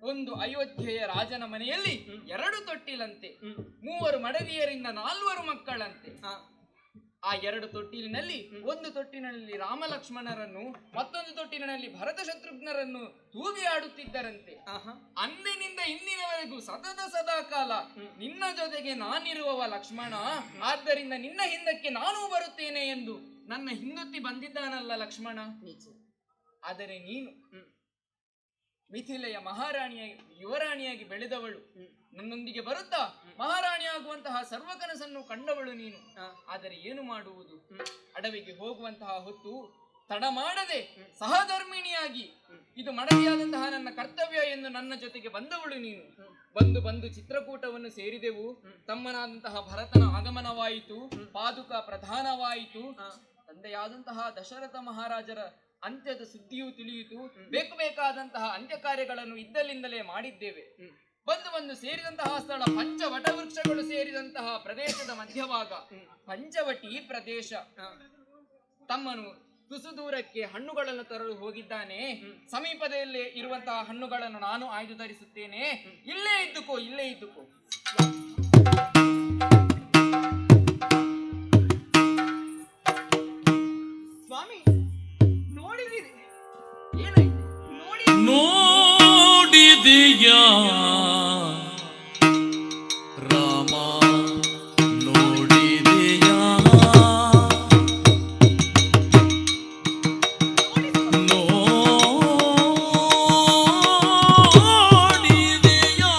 ಒಂದು ಅಯೋಧ್ಯೆಯ ರಾಜನ ಮನೆಯಲ್ಲಿ 2 ತೊಟ್ಟಿಲಂತೆ, 3 ಮಡದಿಯರಿಂದ 4 ಮಕ್ಕಳಂತೆ. ಆ 2 ತೊಟ್ಟಿಲಿನಲ್ಲಿ ಒಂದು ತೊಟ್ಟಿಲಿನಲ್ಲಿ ರಾಮ ಲಕ್ಷ್ಮಣರನ್ನು, ಮತ್ತೊಂದು ತೊಟ್ಟಿಲಿನಲ್ಲಿ ಭರತ ಶತ್ರುಘ್ನರನ್ನು ತೂಗಿ ಆಡುತ್ತಿದ್ದರಂತೆ. ಅಂದಿನಿಂದ ಇಂದಿನವರೆಗೂ ಸದಾ ಕಾಲ ನಿನ್ನ ಜೊತೆಗೆ ನಾನಿರುವವ ಲಕ್ಷ್ಮಣ, ಆದ್ದರಿಂದ ನಿನ್ನ ಹಿಂದಕ್ಕೆ ನಾನೂ ಬರುತ್ತೇನೆ ಎಂದು ನನ್ನ ಹಿಂದೊತ್ತಿ ಬಂದಿದ್ದಾನಲ್ಲ ಲಕ್ಷ್ಮಣ. ಆದರೆ ನೀನು ಮಿಥಿಲೆಯ ಮಹಾರಾಣಿಯ ಯುವರಾಣಿಯಾಗಿ ಬೆಳೆದವಳು, ನನ್ನೊಂದಿಗೆ ಬರುತ್ತಾ ಮಹಾರಾಣಿಯಾಗುವಂತಹ ಸರ್ವ ಕನಸನ್ನು ಕಂಡವಳು ನೀನು. ಆದರೆ ಏನು ಮಾಡುವುದು? ಅಡವಿಗೆ ಹೋಗುವಂತಹ ಹೊತ್ತು ತಡ ಮಾಡದೆ ಸಹಧರ್ಮಿಣಿಯಾಗಿ ಇದು ಮಡದಿಯಾದಂತಹ ನನ್ನ ಕರ್ತವ್ಯ ಎಂದು ನನ್ನ ಜೊತೆಗೆ ಬಂದವಳು ನೀನು. ಬಂದು ಚಿತ್ರಕೂಟವನ್ನು ಸೇರಿದೆವು. ತಮ್ಮನಾದಂತಹ ಭರತನ ಆಗಮನವಾಯಿತು, ಪಾದುಕ ಪ್ರಧಾನವಾಯಿತು. ತಂದೆಯಾದಂತಹ ದಶರಥ ಮಹಾರಾಜರ ಅಂತ್ಯದ ಸುದ್ದಿಯೂ ತಿಳಿಯಿತು. ಬೇಕಾದಂತಹ ಅಂತ್ಯ ಕಾರ್ಯಗಳನ್ನು ಇದ್ದಲ್ಲಿಂದಲೇ ಮಾಡಿದ್ದೇವೆ. ಬಂದು ಸೇರಿದಂತಹ ಸ್ಥಳ ಪಂಚವಟ ವೃಕ್ಷಗಳು ಸೇರಿದಂತಹ ಪ್ರದೇಶದ ಮಧ್ಯಭಾಗ, ಪಂಚವಟಿ ಪ್ರದೇಶ. ತಮ್ಮನು ತುಸು ದೂರಕ್ಕೆ ಹಣ್ಣುಗಳನ್ನು ತರಲು ಹೋಗಿದ್ದಾನೆ. ಸಮೀಪದಲ್ಲೇ ಇರುವಂತಹ ಹಣ್ಣುಗಳನ್ನು ನಾನು ಆಯ್ದು ತರಿಸುತ್ತೇನೆ. ಇಲ್ಲೇ ಇದ್ದುಕೋ. ಸ್ವಾಮಿ, ನೋಡಿದಿರಿ? ಏನಾಯ್ತು? ನೋಡಿದೆಯಾ ರಾಮ, ನೋಡಿದೆಯಾ ನೋಡಿದೆಯಾ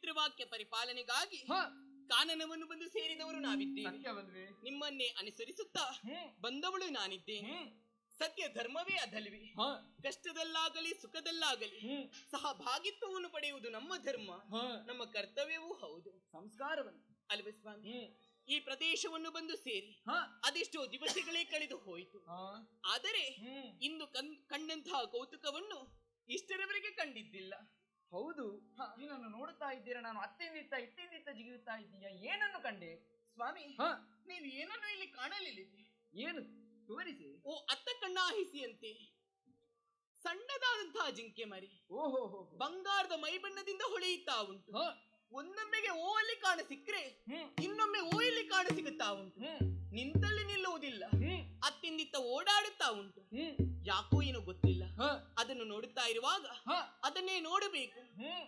ಪಿತೃವಾಕ್ಯ ಪರಿಪಾಲನೆಗಾಗಿ ಹ, ಕಾನನವನ್ನು ಬಂದು ಸೇರಿದವರು ನಾವಿದ್ದೇವೆ. ಸತ್ಯವಲ್ವೇ? ನಿಮ್ಮನ್ನೇ ಅನುಸರಿಸುತ್ತಾ ಬಂದವಳು ನಾನಿದ್ದೇನೆ. ಸತ್ಯ ಧರ್ಮವೇ ಅದಲ್ವೇ? ಹ, ಕಷ್ಟದಲ್ಲಾಗಲಿ ಸುಖದಲ್ಲಾಗಲಿ ಸಹಭಾಗಿತ್ವವನ್ನು ಪಡೆಯುವುದು ನಮ್ಮ ಧರ್ಮ, ಹ, ನಮ್ಮ ಕರ್ತವ್ಯವೂ ಹೌದು. ಸಂಸ್ಕಾರವನ್ನು. ಅಲ್ವೇ ಸ್ವಾಮಿ? ಈ ಪ್ರದೇಶವನ್ನು ಬಂದು ಸೇರಿ ಹ, ಅದೆಷ್ಟೋ ದಿವಸಗಳೇ ಕಳೆದು ಹೋಯಿತು. ಹ, ಆದರೆ ಇಂದು ಕಂಡಂತಹ ಕೌತುಕವನ್ನು ಇಷ್ಟರವರೆಗೆ ಕಂಡಿದ್ದಿಲ್ಲ. ಹೌದು. ನೀನನ್ನು ನೋಡುತ್ತಾ ಇದ್ದೀರಾ, ನಾನು ಅತ್ತಿಂದಿತ್ತ ಇತ್ತಿಂದಿತ್ತ ಜಿಗಿಯುತ್ತಾ ಇದ್ದೀಯಾ, ಏನನ್ನು ಕಂಡೆ? ಸ್ವಾಮಿ, ಹ, ನೀವು ಏನನ್ನು ಇಲ್ಲಿ ಕಾಣಲಿಲ್ಲ. ಏನು ತೋರಿಸಿ. ಓ ಅತ್ತ ಕಣ್ಣಾಹಿಸಿಯಂತೆ ಸಣ್ಣದಾದಂತಹ ಜಿಂಕೆ ಮರಿ ಓಹೋ, ಬಂಗಾರದ ಮೈಬಣ್ಣದಿಂದ ಹೊಳೆಯುತ್ತಾ ಉಂಟು. ಹ, ಒಂದೊಮ್ಮೆಗೆ ಓ ಅಲ್ಲಿ ಕಾಣ ಸಿಕ್ಕರೆ ಹ್ಮ್, ಇನ್ನೊಮ್ಮೆ ಓ ಇಲ್ಲಿ ಕಾಣ ಸಿಗುತ್ತಾ ಉಂಟು. ನಿಂತಲ್ಲಿ ನಿಲ್ಲುವುದಿಲ್ಲ, ಅತ್ತಿಂದಿತ್ತ ಓಡಾಡುತ್ತಾ ಉಂಟು. ಯಾಕೋ ಏನೋ ಗೊತ್ತಿಲ್ಲ. ಹ, ಅದನ್ನು ನೋಡುತ್ತಾ ಇರುವಾಗ ಹ, ಅದನ್ನೇ ನೋಡಬೇಕು,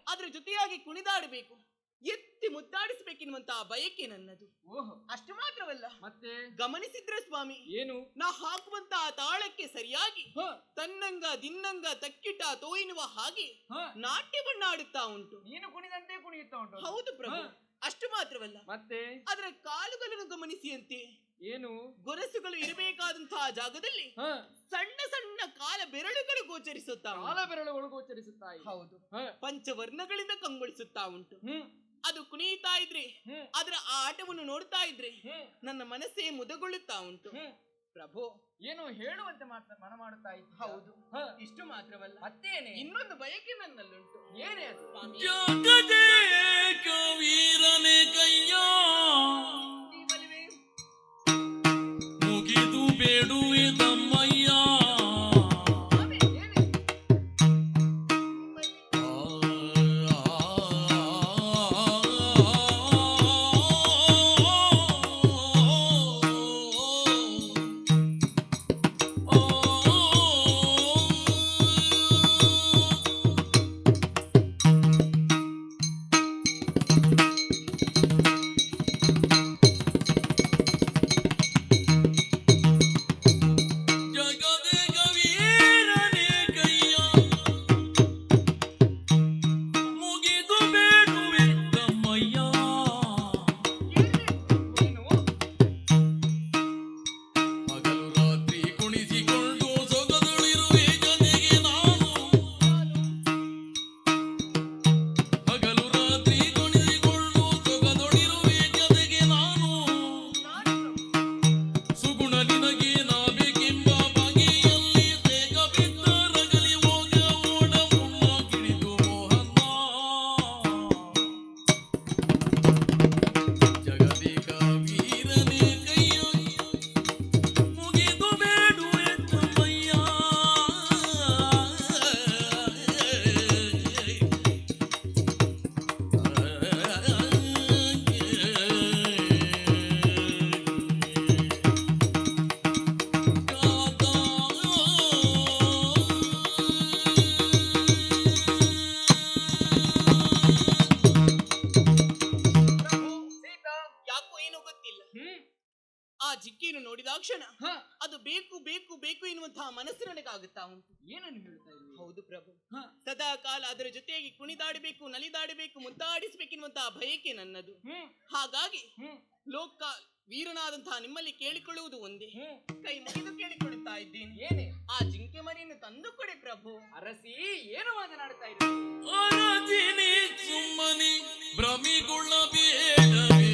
ಅದರ ಜೊತೆಯಾಗಿ ಕುಣಿದಾಡಬೇಕು, ಎತ್ತಿ ಮುದ್ದಾಡಿಸಬೇಕೆನ್ನುವಂತಹ ಬಯಕೆ ನನ್ನದು. ಓಹೋ, ಅಷ್ಟು ಮಾತ್ರವಲ್ಲ, ಮತ್ತೆ ಗಮನಿಸಿದ್ರೆ ಸ್ವಾಮಿ, ಏನು? ನಾ ಹಾಕುವಂತಹ ತಾಳಕ್ಕೆ ಸರಿಯಾಗಿ ಹ, ತನ್ನಂಗ ದಿನ್ನಂಗ ತಕ್ಕಿಟ ತೋಯಿನುವ ಹಾಗೆ ಹ, ನಾಟ್ಯವನ್ನಾಡುತ್ತಾ ಉಂಟು. ನೀನು ಕುಣಿದಂತೆ ಕುಣಿಯುತ್ತಾ ಉಂಟು. ಹೌದು ಪ್ರಭು. ಹ. ಅಷ್ಟು ಮಾತ್ರವಲ್ಲ, ಮತ್ತೆ ಅದರ ಕಾಲುಗಳನ್ನು ಗಮನಿಸಿಯಂತೆ ಏನು? ಗೊರಸುಗಳು ಇರಬೇಕಾದಂತಹ ಜಾಗದಲ್ಲಿ ಹ, ಸಣ್ಣ ಸಣ್ಣ ಕಾಲ ಬೆರಳುಗಳು ಗೋಚರಿಸುತ್ತಾ ಕಾಲ ಬೆರಳುಗಳು ಗೋಚರಿಸುತ್ತಾ ಇದೆ. ಹೌದು, ಹ, ಪಂಚವರ್ಣಗಳಿಂದ ಕಂಗೊಳಿಸುತ್ತಾ ಉಂಟು. ಹ್ಮ್, ಅದು ಕುಣಿಯುತ್ತಾ ಇದ್ರೆ, ಹ್ಮ್, ಅದರ ಆ ಆಟವನ್ನು ನೋಡ್ತಾ ಇದ್ರೆ ಹ್ಮ್, ನನ್ನ ಮನಸ್ಸೇ ಮುದಗೊಳ್ಳುತ್ತಾ ಉಂಟು. ಹ್ಮ್. ಪ್ರಭು, ಏನು ಹೇಳುವಂತೆ ಮನ ಮಾಡುತ್ತಾ ಇದ್ದೀಯ? ಹೌದು. ಹ, ಇಷ್ಟು ಮಾತ್ರವಲ್ಲ, ಮತ್ತೇನೆ? ಇನ್ನೊಂದು ಬಯಕೆ ನನ್ನಲ್ಲುಂಟು. ಏನೇ ಅದು? ಸ್ವಾಮಿ, ಜಗದೇಕ ವೀರನೇ ಕೈಯ ನೀವಲ್ವೇ? ಮುಗಿದು ಬೇಡುವೆ ತಮ್ಮಯ್ಯ. ಸ್ವಾಮಿ, ಏನಿದು? ಜಗದೇಕ ವೀರನೇ ಕೈಯ ಮುಗಿದು ಬೇಡುವೆ ತಮ್ಮಯ್ಯ. ಏನು? ಹಗಲು ರಾತ್ರಿ ಕುಣಿಸಿಕೊಂಡು ಸೊಗದೊಳಿರುವೆ ಜೊತೆಗೆ ನಾನು. ಹಗಲು ರಾತ್ರಿ ಕುಣಿಸಿಕೊಂಡು ಸೊಗದೊಳಿರುವೆ ಜೊತೆಗೆ ನಾನು. ಸುಗುಣ ನಿನಗೆ ನಾಬೇಕೆಂಬ ಬಗೆಯಲ್ಲಿ ಬೇಗ ಬಿದ್ದ ರಗಲಿ ಹೋಗ ಓಡ ಮುನ್ನ ಕಿಡಿದು ಮೋಹನ್ನ. ಜಗದೇಕ ವೀರನೇ ಕೈಯ ಮುಗಿದು ಬೇಡುವೆ ತಮ್ಮಯ್ಯ. ಪ್ರಭು, ಸೀತಾ. ಯಾಕೋ ಏನೋ ಗೊತ್ತಿಲ್ಲ, ಹ್ಮ್, ಆ ಜಿಕ್ಕಿಯನ್ನು ನೋಡಿದಾಕ್ಷಣ ಹ, ಅದು ಬೇಕು ಬೇಕು ಬೇಕು ಎನ್ನುವಂತಹ ಮನಸ್ಸು ನನಗಾಗುತ್ತಾ ಉಂಟು. ಏನನ್ನು ಹೇಳ್ತಾ ಇದ್ದೀವಿ? ಹೌದು ಪ್ರಭು, ಹ, ಸದಾ ಕಾಲ ಅದರ ಜೊತೆಯಾಗಿ ಕುಣಿದಾಡಬೇಕು, ನಲಿದಾಡಬೇಕು, ಮುದ್ದಾಡಿಸಬೇಕೆನ್ನುವಂತಹ ಬಯಕೆ ನನ್ನದು. ಹ್ಮ್, ಹಾಗಾಗಿ ಹ್ಮ್, ಲೋಕ ವೀರನಾದಂತಹ ನಿಮ್ಮಲ್ಲಿ ಕೇಳಿಕೊಳ್ಳುವುದು ಒಂದೇ, ಹ್ಮ್. ಕೈ ಮುಗಿದು ಕೇಳಿಕೊಳ್ಳುತ್ತಾ ಇದ್ದೇನೆ. ಏನೇ? ಆ ಜಿಂಕೆ ಮರಿಯನ್ನು ತಂದು ಕೊಡಿ ಪ್ರಭು. ಅರಸಿ, ಏನು ಮಾತನಾಡುತ್ತಾ ಇದ್ದೀವಿ? ಅರಜಿನಿ ಸುಮ್ಮನೆ ಭ್ರಮಿಗೊಳ್ಳಬೇಡವೇ.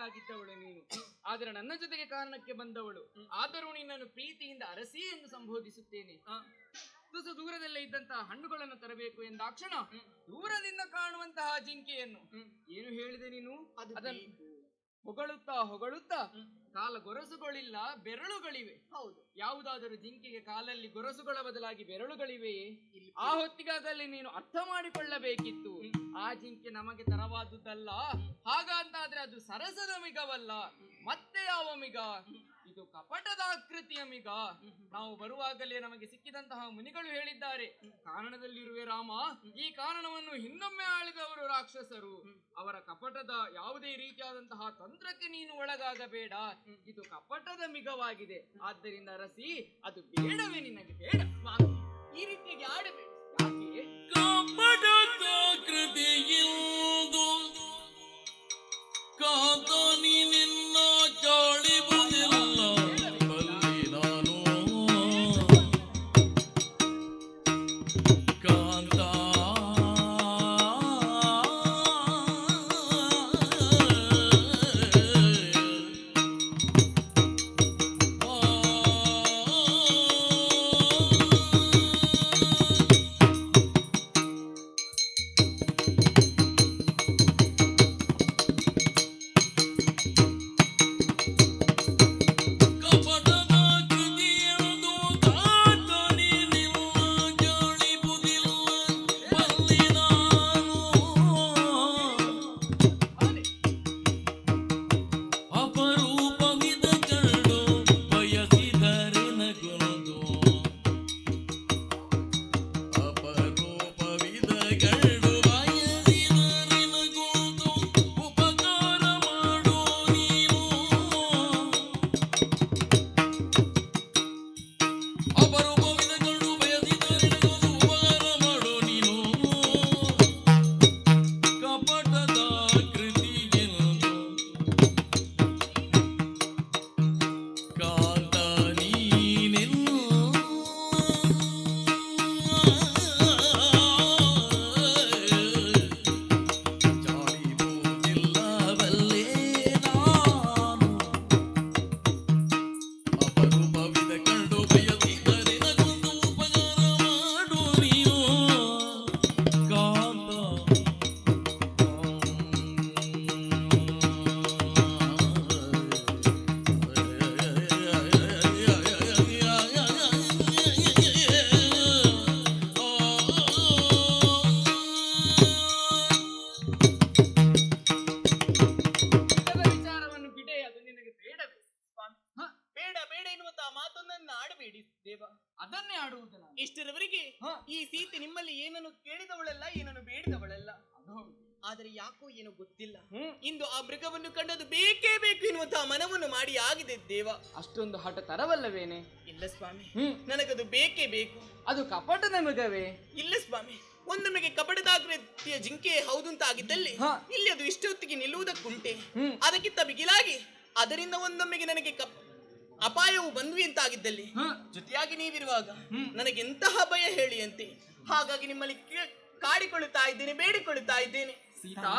ಮಾಡಬೇಕಾಗಿದ್ದವಳು ನೀನು, ಆದ್ರೆ ನನ್ನ ಜೊತೆಗೆ ಕಾರಣಕ್ಕೆ ಬಂದವಳು. ಆದರೂ ನಿನ್ನನ್ನು ಪ್ರೀತಿಯಿಂದ ಅರಸಿ ಎಂದು ಸಂಬೋಧಿಸುತ್ತೇನೆ. ತುಸು ದೂರದಲ್ಲೇ ಇದ್ದಂತಹ ಹಣ್ಣುಗಳನ್ನು ತರಬೇಕು ಎಂದಾಕ್ಷಣ ದೂರದಿಂದ ಕಾಣುವಂತಹ ಜಿಂಕೆಯನ್ನು ಏನು ಹೇಳಿದೆ ನೀನು? ಅದನ್ನು ಹೊಗಳುತ್ತಾ ಹೊಗಳುತ್ತಾ ಕಾಲ ಗೊರಸುಗಳಿಲ್ಲ ಬೆರಳುಗಳಿವೆ. ಹೌದು, ಯಾವುದಾದರೂ ಜಿಂಕೆಗೆ ಕಾಲಲ್ಲಿ ಗೊರಸುಗಳ ಬದಲಾಗಿ ಬೆರಳುಗಳಿವೆಯೇ? ಆ ಹೊತ್ತಿಗಾದಲ್ಲಿ ನೀನು ಅರ್ಥ ಮಾಡಿಕೊಳ್ಳಬೇಕಿತ್ತು, ಆ ಜಿಂಕೆ ನಮಗೆ ತರವಾದುದಲ್ಲ. ಹಾಗಂತಾದ್ರೆ ಅದು ಸರಸದ ಮಿಗವಲ್ಲ, ಮತ್ತೆ ಯಾವ ಮಿಗ? ಇದು ಕಪಟದ ಆಕೃತಿಯ ಮಿಗ. ನಾವು ಬರುವಾಗಲೇ ನಮಗೆ ಸಿಕ್ಕಿದಂತಹ ಮುನಿಗಳು ಹೇಳಿದ್ದಾರೆ, ಕಾರಣದಲ್ಲಿರುವೆ ರಾಮ, ಈ ಕಾರಣವನ್ನು ಹಿಂದೊಮ್ಮೆ ಆಳಿದವರು ರಾಕ್ಷಸರು. ಅವರ ಕಪಟದ ಯಾವುದೇ ರೀತಿಯಾದಂತಹ ತಂತ್ರಕ್ಕೆ ನೀನು ಒಳಗಾಗಬೇಡ, ಇದು ಕಪಟದ ಮಿಗವಾಗಿದೆ. ಆದ್ದರಿಂದ ರಸಿ, ಅದು ಬೇಡವೇ ನಿನಗೆ? ಬೇಡ ಸ್ವಾಮಿ, ಈ ರೀತಿಯಾಗಿ ಆಡಬೇಡಿ. ಯಾಕೆ? ಕಪಟದ ಕೃತಿಯಿಲ್ದು ಕಾಂತಾನಿ ನಿನ್ನ ಚಾಳಿಬುದಿಲ್ಲ ಬಲ್ಲಿ ನಾನು ಕಾಂತ ಅದನ್ನೇ ಆಡುವುದು ನಾನು. ಇಷ್ಟರವರೆಗೆ ಈ ಸೀತೆ ನಿಮ್ಮಲ್ಲಿ ಏನನ್ನು ಕೇಳಿದವಳಲ್ಲ, ಏನನ್ನು ಬೇಡಿದವಳಲ್ಲ. ಆದರೆ ಯಾಕೋ ಏನೋ ಗೊತ್ತಿಲ್ಲ, ಇಂದು ಆ ಮೃಗವನ್ನು ಕಂಡದು ಬೇಕೇ ಬೇಕು ಎನ್ನುವಂತಹ ಮನವನ್ನು ಮಾಡಿ ಆಗಿದೆ ದೇವ. ಅಷ್ಟೊಂದು ಹಠ ತರವಲ್ಲವೇನೆ? ಇಲ್ಲ ಸ್ವಾಮಿ, ನನಗದು ಬೇಕೇ ಬೇಕು. ಅದು ಕಪಟದ ಮೃಗವೇ? ಇಲ್ಲ ಸ್ವಾಮಿ, ಒಂದೊಮ್ಮೆಗೆ ಕಪಟದಾಕೃತಿಯ ಜಿಂಕೆ ಹೌದು ಅಂತ ಆಗಿದ್ದಲ್ಲಿ ಇಲ್ಲಿ ಅದು ಇಷ್ಟೊತ್ತಿಗೆ ನಿಲ್ಲುವುದಕ್ಕುಂಟೆ. ಅದಕ್ಕಿಂತ ಬಿಗಿಲಾಗಿ ಅದರಿಂದ ಒಂದೊಮ್ಮೆಗೆ ನನಗೆ ಅಪಾಯವು ಬಂದ್ವಿ ಅಂತ ಆಗಿದ್ದಲ್ಲಿ ಜೊತೆಯಾಗಿ ನೀವಿರುವಾಗ ನನಗೆಂತಹ ಭಯ ಹೇಳಿ ಅಂತೆ. ಹಾಗಾಗಿ ನಿಮ್ಮಲ್ಲಿ ಕಾಡಿಕೊಳ್ಳುತ್ತಾ ಇದ್ದೇನೆ, ಬೇಡಿಕೊಳ್ಳುತ್ತಾ ಇದ್ದೇನೆ. ಸೀತಾ,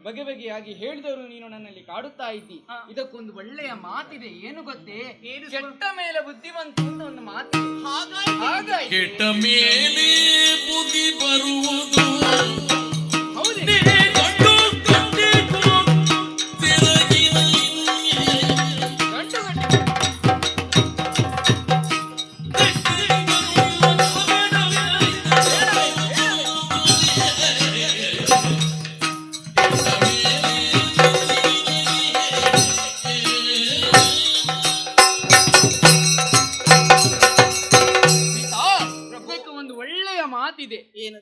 ಬಗೆ ಬಗೆಯಾಗಿ ಹೇಳಿದವರು ನೀನು ನನ್ನಲ್ಲಿ ಕಾಡುತ್ತಾ ಇದ್ದಿ. ಇದಕ್ಕೊಂದು ಒಳ್ಳೆಯ ಮಾತಿದೆ, ಏನು ಗೊತ್ತೇ? ಕೆಟ್ಟ ಮೇಲೆ ಬುದ್ಧಿವಂತ ಅಂತ ಒಂದು ಮಾತಿದೆ. ಹಾಗಾಗಿ ಕೆಟ್ಟ ಮೇಲೆ ಬುದ್ಧಿ ಬರುವುದು ಹೌದೇ?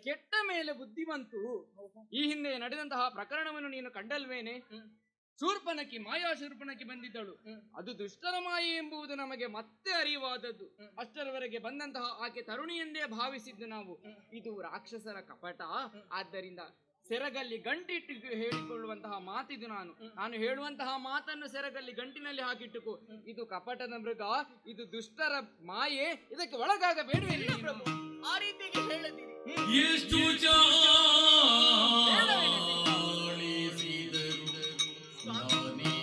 ಕೆಟ್ಟ ಮೇಲೆ ಬುದ್ಧಿವಂತು. ಈ ಹಿಂದೆ ನಡೆದಂತಹ ಪ್ರಕರಣವನ್ನು ನೀನು ಕಂಡಲ್ವೇನೆ? ಶೂರ್ಪನಖಿ, ಮಾಯಾ ಶೂರ್ಪನಖಿ ಬಂದಿದ್ದಳು. ಅದು ದುಷ್ಟರ ಮಾಯೆ ಎಂಬುದು ನಮಗೆ ಮತ್ತೆ ಅರಿವಾದದ್ದು. ಅಷ್ಟರವರೆಗೆ ಬಂದಂತಹ ಆಕೆ ತರುಣಿ ಎಂದೇ ಭಾವಿಸಿದ್ದು ನಾವು. ಇದು ರಾಕ್ಷಸರ ಕಪಟ. ಆದ್ದರಿಂದ ಸೆರಗಲ್ಲಿ ಗಂಟಿಟ್ಟು ಹೇಳಿಕೊಳ್ಳುವಂತಹ ಮಾತಿದು. ನಾನು ಹೇಳುವಂತಹ ಮಾತನ್ನು ಸೆರಗಲ್ಲಿ ಗಂಟಿನಲ್ಲಿ ಹಾಕಿಟ್ಟುಕೋ. ಇದು ಕಪಟದ ಮೃಗ, ಇದು ದುಷ್ಟರ ಮಾಯೆ, ಇದಕ್ಕೆ ಒಳಗಾಗಬೇಡವೇ? ಪ್ರಭು, ಆ ರೀತಿಯಾಗಿ ಹೇಳದಿರಿ. ಎಷ್ಟು ಜಾಲಿಸಿದರು ನಾನೇ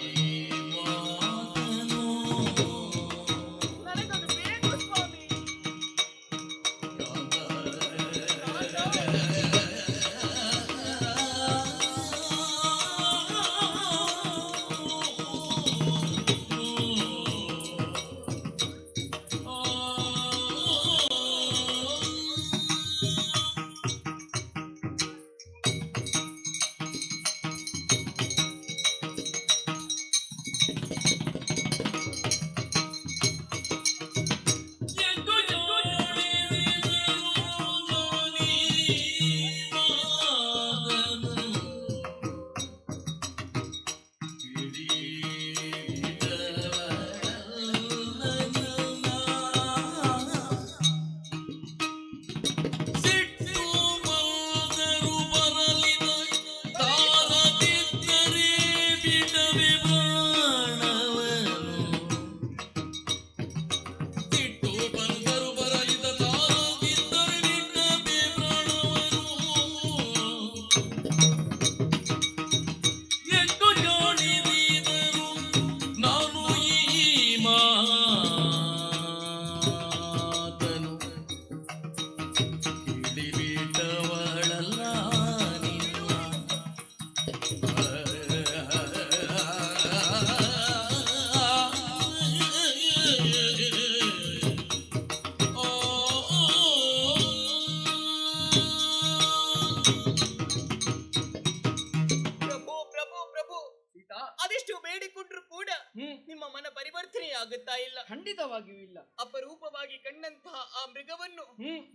ಮೃಗವನ್ನು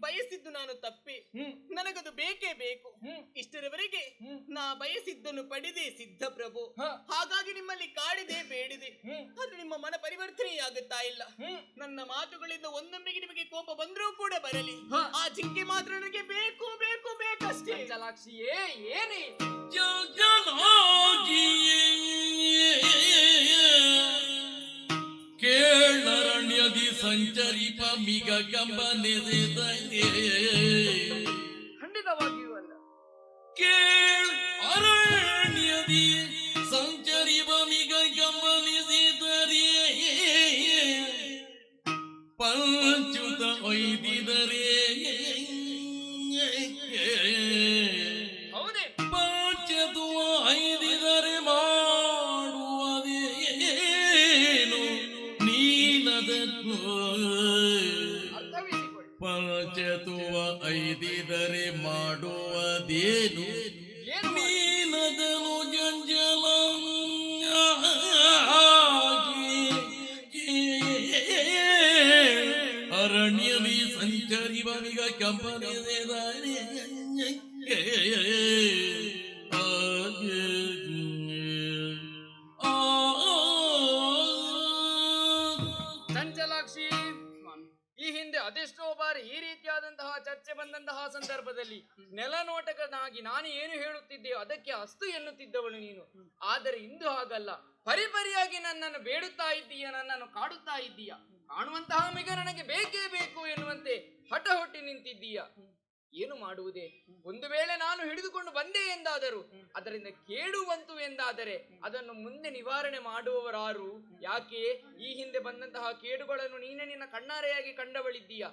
ಬಯಸಿದ್ದು ನಾನು ತಪ್ಪಿ, ನನಗದು ಬೇಕೇ ಬೇಕು. ಇಷ್ಟರವರೆಗೆ ನಾ ಬಯಸಿದ್ದನ್ನು ಪಡೆದೇ ಸಿದ್ಧ ಪ್ರಭು. ಹಾಗಾಗಿ ನಿಮ್ಮಲ್ಲಿ ಕಾಡಿದೆ, ಬೇಡಿದೆ, ಅದು ನಿಮ್ಮ ಮನ ಪರಿವರ್ತನೆಯಾಗುತ್ತಾ ಇಲ್ಲ. ನನ್ನ ಮಾತುಗಳಿಂದ ಒಂದೊಮ್ಮೆಗೆ ನಿಮಗೆ ಕೋಪ ಬಂದರೂ ಕೂಡ ಬರಲಿ, ಆ ಜಿಂಕೆ ಮಾತ್ರ ನನಗೆ ಬೇಕು ಬೇಕು ಬೇಕಷ್ಟೇ. ಚಂಚಲಾಕ್ಷಿಯೇ ಏನೇ ಕೇಳರಣ್ಯದಿ ಸಂಚರಿಪ ಮಿಗ ಕಂಬನೆದೆ ಖಂಡಿತವಾಗಿಯೂ ಅಲ್ಲ. ಕೇಳ ಅರಣ್ಯದಿ ಸಂಚರಿಪ ಮಿಗ ಕಂಬನಿಸಿದರೆ ಪಂಚುತ ಒಯ್ದಿದರೆ ಹೌದೇ ಪಂಚತು ಐದಿದರೆ ಮಾಡುವುದೇನು ನೀನದನ್ನು ಅರ್ಥವಿಸಿಕೊಳ್ಳಿ. ಪಂಚತುವ ಐದಿದರೆ ಮಾಡುವುದೇನು ಏನು ನೀನದನು ಜಂಜಲ ಅರಣ್ಯದಿ ಸಂಚರಿವ ಮಿಗ ಕಂಪನಿಸಿದರೆ ಚಂಚಲಾಕ್ಷಿ, ಈ ಹಿಂದೆ ಅದೆಷ್ಟೋ ಬಾರಿ ಈ ರೀತಿಯಾದಂತಹ ಚರ್ಚೆ ಬಂದಂತಹ ಸಂದರ್ಭದಲ್ಲಿ ನೆಲನೋಟಕನಾಗಿ ನಾನು ಏನು ಹೇಳುತ್ತಿದ್ದೆಯೋ ಅದಕ್ಕೆ ಅಸ್ತು ಎನ್ನುತ್ತಿದ್ದವಳು ನೀನು. ಆದರೆ ಇಂದು ಹಾಗಲ್ಲ, ಪರಿಪರಿಯಾಗಿ ನನ್ನನ್ನು ಬೇಡುತ್ತಾ ಇದ್ದೀಯ, ನನ್ನನ್ನು ಕಾಡುತ್ತಾ ಇದ್ದೀಯ. ಕಾಣುವಂತಹ ಮಿಗ ನನಗೆ ಬೇಕೇ ಬೇಕು ಎನ್ನುವಂತೆ ಹಠ ಹೊಟ್ಟಿ ನಿಂತಿದ್ದೀಯ. ಏನು ಮಾಡುವುದೇ? ಒಂದು ವೇಳೆ ನಾನು ಹಿಡಿದುಕೊಂಡು ಬಂದೆ ಎಂದಾದರೂ ಅದರಿಂದ ಕೇಡು ಬಂತು ಎಂದಾದರೆ ಅದನ್ನು ಮುಂದೆ ನಿವಾರಣೆ ಮಾಡುವವರಾರು? ಯಾಕೆ ಈ ಹಿಂದೆ ಬಂದಂತಹ ಕೇಡುಗಳನ್ನು ನೀನೆ ನಿನ್ನ ಕಣ್ಣಾರೆಯಾಗಿ ಕಂಡವಳಿದ್ದೀಯ,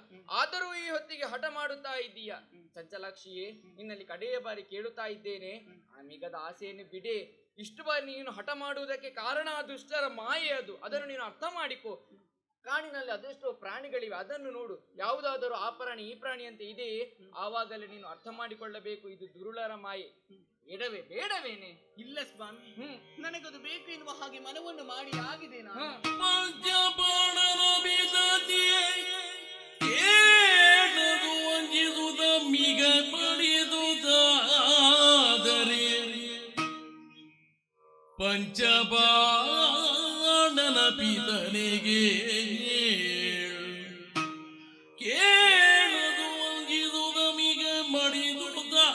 ಆದರೂ ಈ ಹೊತ್ತಿಗೆ ಹಠ ಮಾಡುತ್ತಾ ಇದ್ದೀಯ. ಚಂಚಲಾಕ್ಷಿಯೇ, ನಿನ್ನಲ್ಲಿ ಕಡೆಯ ಬಾರಿ ಕೇಳುತ್ತಾ ಇದ್ದೇನೆ, ಆ ಮಿಗದ ಆಸೆಯನ್ನು ಬಿಡೆ. ಇಷ್ಟು ಬಾರಿ ನೀನು ಹಠ ಮಾಡುವುದಕ್ಕೆ ಕಾರಣ ಆ ದುಷ್ಟರ ಮಾಯೆ, ಅದನ್ನು ನೀನು ಅರ್ಥ ಮಾಡಿಕೊ. ಕಾಡಿನಲ್ಲಿ ಅದೆಷ್ಟೋ ಪ್ರಾಣಿಗಳಿವೆ, ಅದನ್ನು ನೋಡು, ಯಾವುದಾದರೂ ಆ ಪ್ರಾಣಿ ಈ ಪ್ರಾಣಿ ಅಂತ ಇದೆಯೇ? ಆವಾಗಲೇ ನೀನು ಅರ್ಥ ಮಾಡಿಕೊಳ್ಳಬೇಕು, ಇದು ದುರುಳರ ಮಾಯೆ. ಬೇಡವೇನೆ? ಇಲ್ಲ ಸ್ವಾಮಿ, ನನಗದು ಬೇಕು ಎನ್ನುವ ಹಾಗೆ ಮನವನ್ನು ಮಾಡಿ ಆಗಿದೆ ನಾನು. ಪಂಚಬಾಣನ ಬಿದತಿಯೇ ಕೇಳದು ವಂಜಿಸುತ್ತ ಮಿಗ ಪಡೆದುದಾದರೆ ಪಂಚಬಾಣನ ಪಿತನಿಗೆ ಕೇಳದು ವಂಜಿಸುತ್ತ ಮಿಗ ಮಡಿದುದಾದರೆ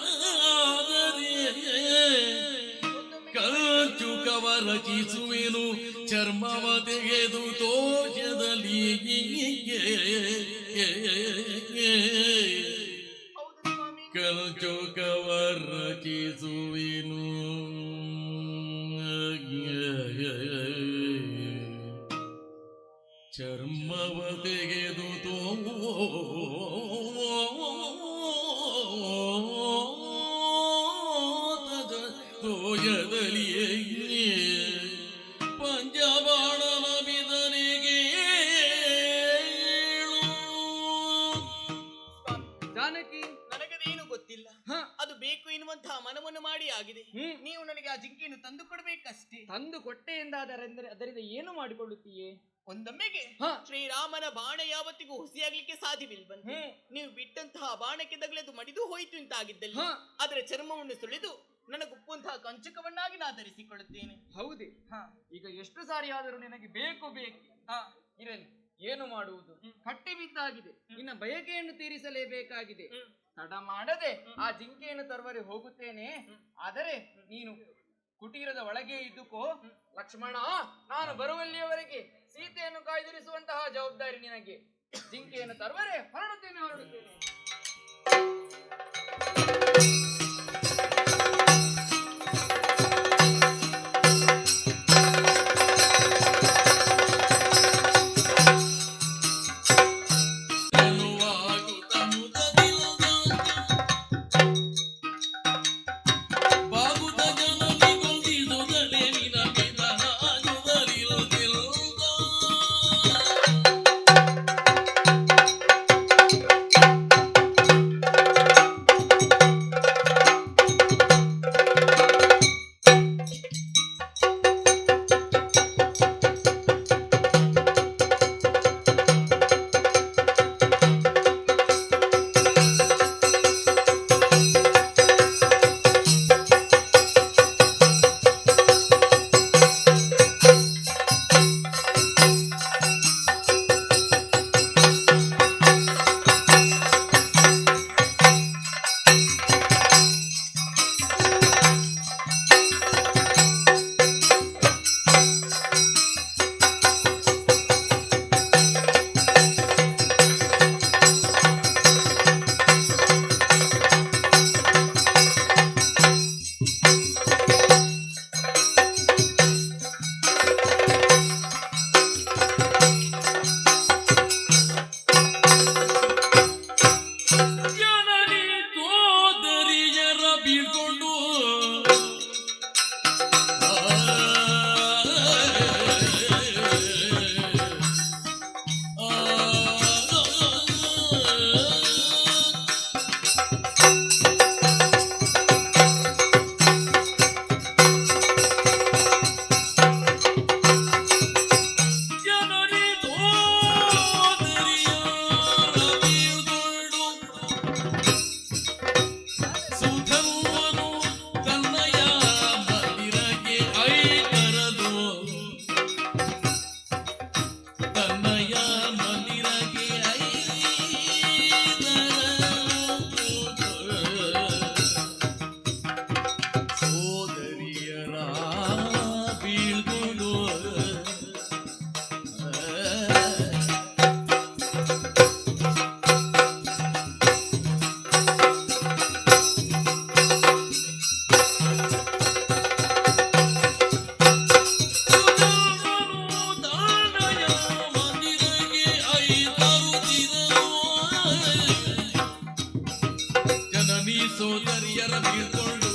ಕಂಚು ಕವ ರಚಿಸುವೆನು, ಚರ್ಮವ ತೆಗೆದು ತೋಷದಲ್ಲಿ ಹೌದು ಸ್ವಾಮಿ, ಕಂಚು ಕವ ರಚಿಸುವೆನು, ಚರ್ಮವ ತೆಗೆದು ತೋಯದಲಿಯೇ ಪಂಚಬಾಣನ ಬಿದನಿಗೆ ಜಾನಕಿ, ನನಗದೇನು ಗೊತ್ತಿಲ್ಲ, ಅದು ಬೇಕು ಎನ್ನುವಂತಹ ಮನವನ್ನು ಮಾಡಿ ಆಗಿದೆ. ನೀವು ನನಗೆ ಆ ಜಿಂಕೆಯನ್ನು ತಂದು ಕೊಡಬೇಕಷ್ಟೇ. ತಂದು ಕೊಟ್ಟೆ ಎಂದಾದರೆ ಅದರಿಂದ ಏನು ಮಾಡಿಕೊಳ್ಳುತ್ತೀಯೇ? ಒಂದೊಮ್ಮೆಗೆ ಶ್ರೀರಾಮನ ಬಾಣ ಯಾವತ್ತಿಗೂ ಹುಸಿಯಾಗ್ಲಿಕ್ಕೆ ಸಾಧ್ಯವಿಲ್ವಂತೆ. ನೀವು ಬಿಟ್ಟಂತಹ ಬಾಣಕ್ಕೆ ತಗಲೆದು ಮಡಿದು ಹೋಯಿತು ಅಂತಾಗಿದ್ದಲ್ಲಿ ಅದರ ಚರ್ಮವನ್ನು ಸುಳಿದು ನನಗೊಪ್ಪುವಂತಹ ಕಂಚಕವನ್ನಾಗಿ ನಾ ಧರಿಸಿಕೊಳ್ಳುತ್ತೇನೆ. ಹೌದೇ? ಈಗ ಎಷ್ಟು ಸಾರಿ ಆದರೂ ನಿನಗೆ ಬೇಕು ಇರಲಿ, ಏನು ಮಾಡುವುದು? ಕಟ್ಟಿ ಬಿದ್ದಾಗಿದೆ, ನಿನ್ನ ಬಯಕೆಯನ್ನು ತೀರಿಸಲೇಬೇಕಾಗಿದೆ. ತಡ ಮಾಡದೆ ಆ ಜಿಂಕೆಯನ್ನು ತರುವರೆ ಹೋಗುತ್ತೇನೆ. ಆದರೆ ನೀನು ಕುಟೀರದ ಒಳಗೆ ಇದ್ದುಕೋ. ಲಕ್ಷ್ಮಣ, ನಾನು ಬರುವಲ್ಲಿಯವರೆಗೆ ಸೀತೆಯನ್ನು ಕಾಯ್ದಿರಿಸುವಂತಹ ಜವಾಬ್ದಾರಿ ನಿನಗೆ. ಜಿಂಕೆಯನ್ನು ತರುವರೆ ಹೊರಡುತ್ತೇನೆ. ಜನನಿ ಸೋದರಿಯರ ಬೀಳ್ಕೊಂಡು ಸುಧರ್ಮನು ತನ್ನಯ ಮಂದಿರಕ್ಕೆ ಐತರದು ತನ್ನಯ ಮಂದಿರಕ್ಕೆ ಸೋದರಿಯರ ಬೀಳ್ಕೊಂಡು ಜನನಿ ಸೋದರಿಯರ ಬೀಳ್ಕೊಂಡು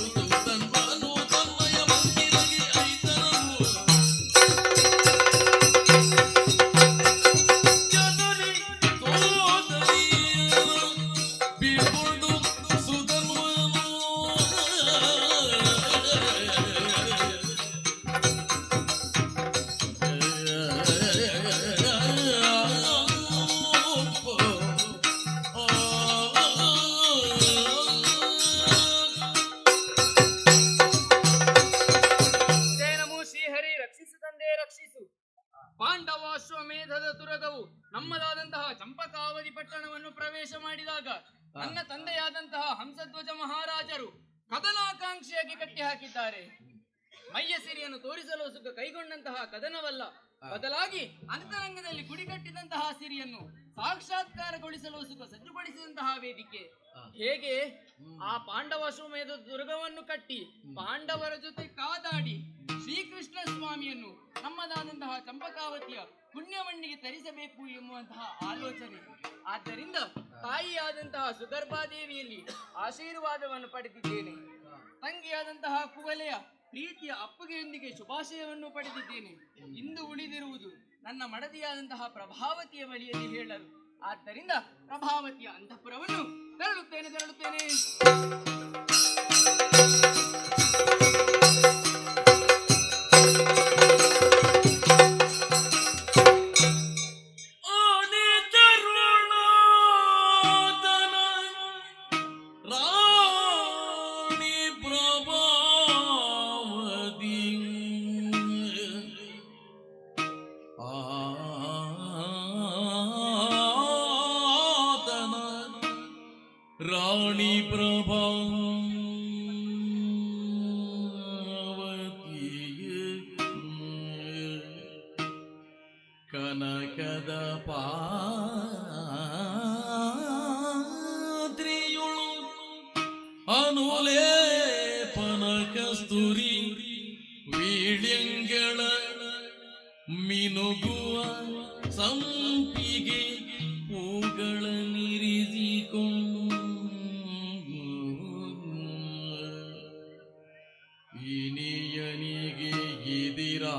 ತನ್ಮನು ತನ್ಮಯ ಮಂದಿರಗೆ ಐತರವು ಜನನಿ ಸೋದರಿಯರ ಬೀಳ್ಕೊಂಡು ಸುಧರ್ಮನು ಜಯ ನಮೋ ಶ್ರೀಹರಿ. ರಕ್ಷಿಸು ತಂದೆ ರಕ್ಷಿಸು. ಪಾಂಡವಾಶ್ವಮೇಧದ ತುರಗವು ನಮ್ಮದಾದಂತಹ ಚಂಪಕಾವತಿ ಪಟ್ಟಣವನ್ನು ಪ್ರವೇಶ ಮಾಡಿದಾಗ ನನ್ನ ತಂದೆಯಾದಂತಹ ಹಂಸಧ್ವಜ ಮಹಾರಾಜರು ಕದನಾಕಾಂಕ್ಷೆಯಾಗಿ ಕಟ್ಟಿ ಹಾಕಿದ್ದಾರೆ. ಮಯ್ಯ ಸಿರಿಯನ್ನು ತೋರಿಸಲು ಸುಖ ಕೈಗೊಂಡಂತಹ ಕದನವಲ್ಲ, ಬದಲಾಗಿ ಅಂತರಂಗದಲ್ಲಿ ಗುಡಿ ಕಟ್ಟಿದಂತಹ ಸಿರಿಯನ್ನು ಸಾಕ್ಷಾತ್ಕಾರಗೊಳಿಸಲು ಸುಖ ಸಜ್ಜುಗೊಳಿಸಿದಂತಹ ವೇದಿಕೆ. ಹೇಗೆ ಆ ಪಾಂಡವಾಶ್ವಮೇಧ ದುರ್ಗವನ್ನು ಕಟ್ಟಿ ಪಾಂಡವರ ಜೊತೆ ಕಾದಾಡಿ ಶ್ರೀಕೃಷ್ಣ ಸ್ವಾಮಿಯನ್ನು ನಮ್ಮದಾದಂತಹ ಚಂಪಕಾವತಿಯ ಪುಣ್ಯಮಣ್ಣಿಗೆ ತರಿಸಬೇಕು ಎಂಬುವಂತಹ ಆಲೋಚನೆ. ಆದ್ದರಿಂದ ತಾಯಿಯಾದಂತಹ ಸುಗರ್ಭಾದೇವಿಯಲ್ಲಿ ಆಶೀರ್ವಾದವನ್ನು ಪಡೆದಿದ್ದೇನೆ. ತಂಗಿಯಾದಂತಹ ಕುವಲೆಯ ಪ್ರೀತಿಯ ಅಪ್ಪಗೆಯೊಂದಿಗೆ ಶುಭಾಶಯವನ್ನು ಪಡೆದಿದ್ದೇನೆ. ಇಂದು ಉಳಿದಿರುವುದು ನನ್ನ ಮಡದಿಯಾದಂತಹ ಪ್ರಭಾವತಿಯ ಬಳಿಯಲ್ಲಿ ಹೇಳಲು. ಆದ್ದರಿಂದ ಪ್ರಭಾವತಿಯ ಅಂತಃಪುರವನ್ನು ತೆರಳುತ್ತೇನೆ. ಆನೆ ತರುಣಾದನ ರಾಣಿ ಪ್ರಭಾವತಿ ಆತನ ರಾಣಿ ಪ್ರಭಾವತಿ ಕನಕದ ಪಾತ್ರೆಯುಳು ಅನುಲೇಪನ ಕಸ್ತೂರಿ ವೀಳ್ಯಂಗಳ ಮಿನುಗುವ ಸಂಪಿಗೆ ಹೂಗಳ ನಿರಿಸಿಕೊಂಡು ಇನಿಯನಿಗೆ ಇದಿರಾ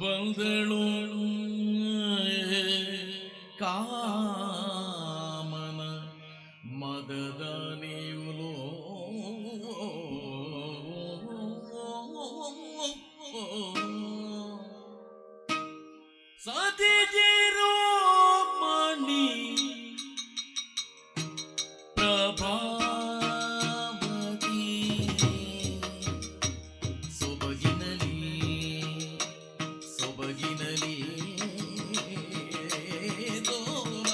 ಬಂದಳು ಬಂದಳು ಕಾಮನ ಮದದ ನೀವುಲೋ ಸತಿಜಿರೋ ಮಣಿ ಪ್ರಭಾವತಿ ಸೊಬಗಿನಲಿ ತೋರ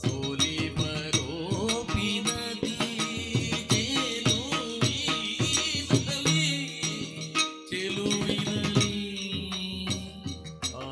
ಸೋಲಿ ಬರೋಪಿನದಿ ಚೆಲುವಿನಲಿ ಆ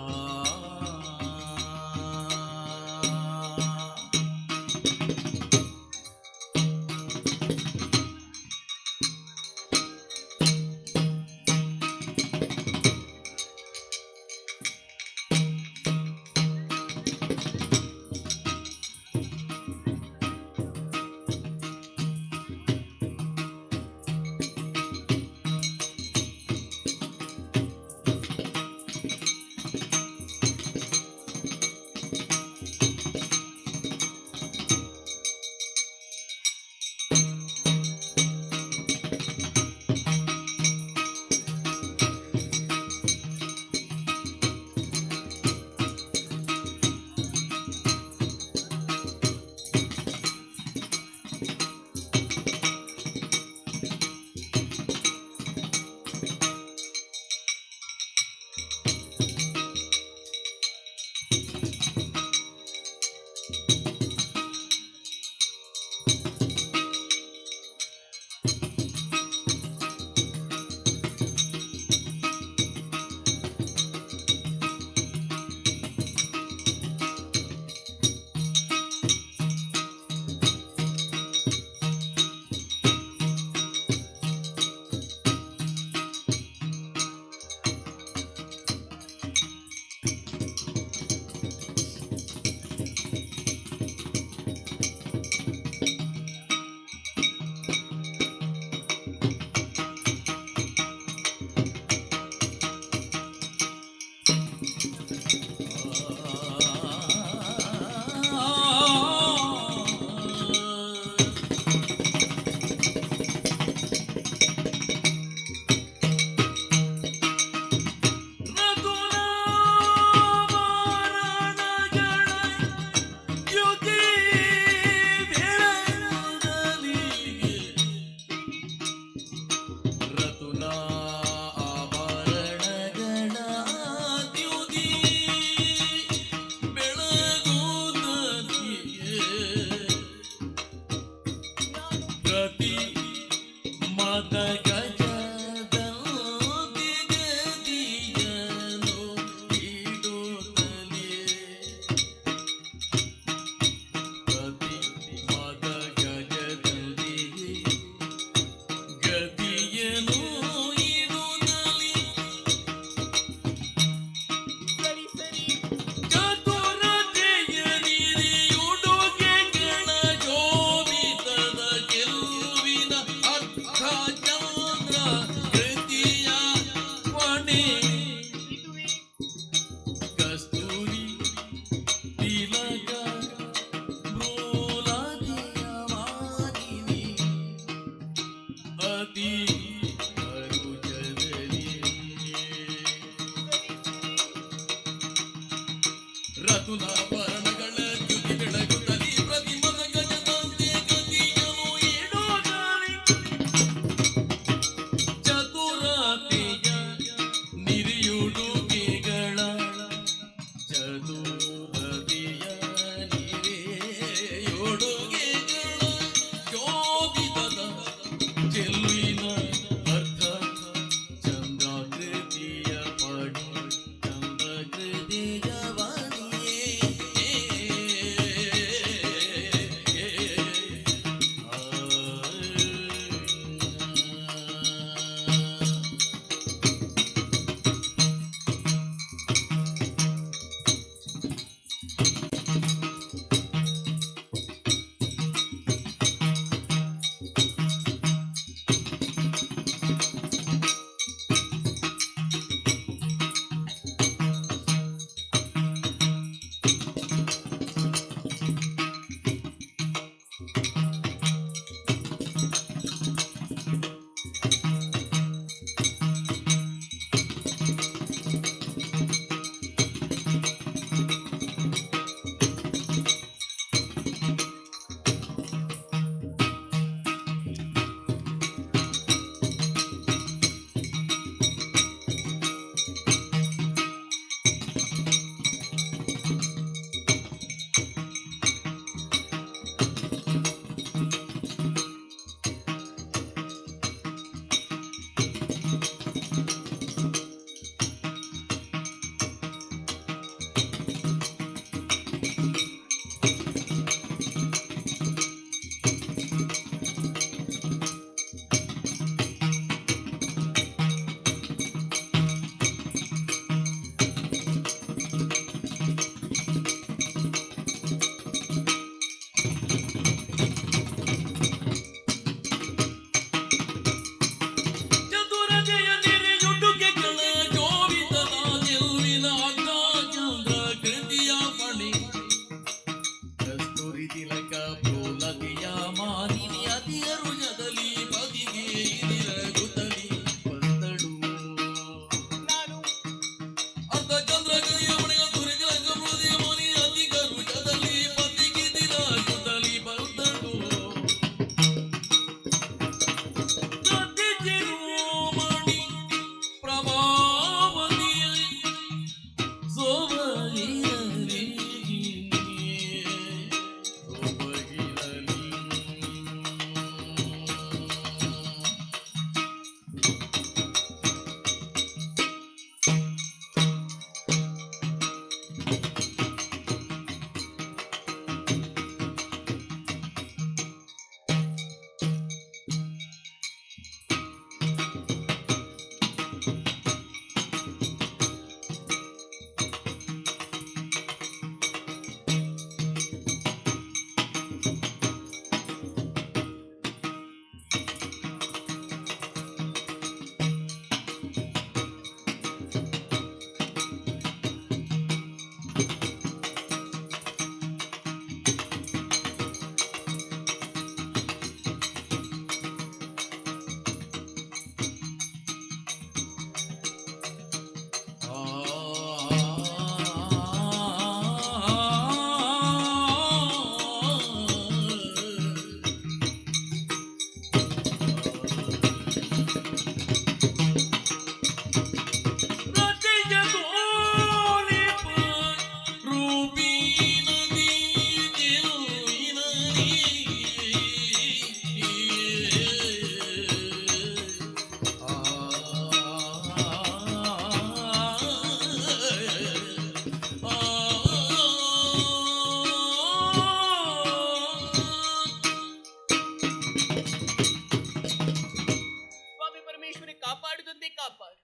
ಸ್ವಾಮಿ ಪರಮೇಶ್ವರಿ ಕಾಪಾಡುದಂತೆ ಕಾಪಾಡು.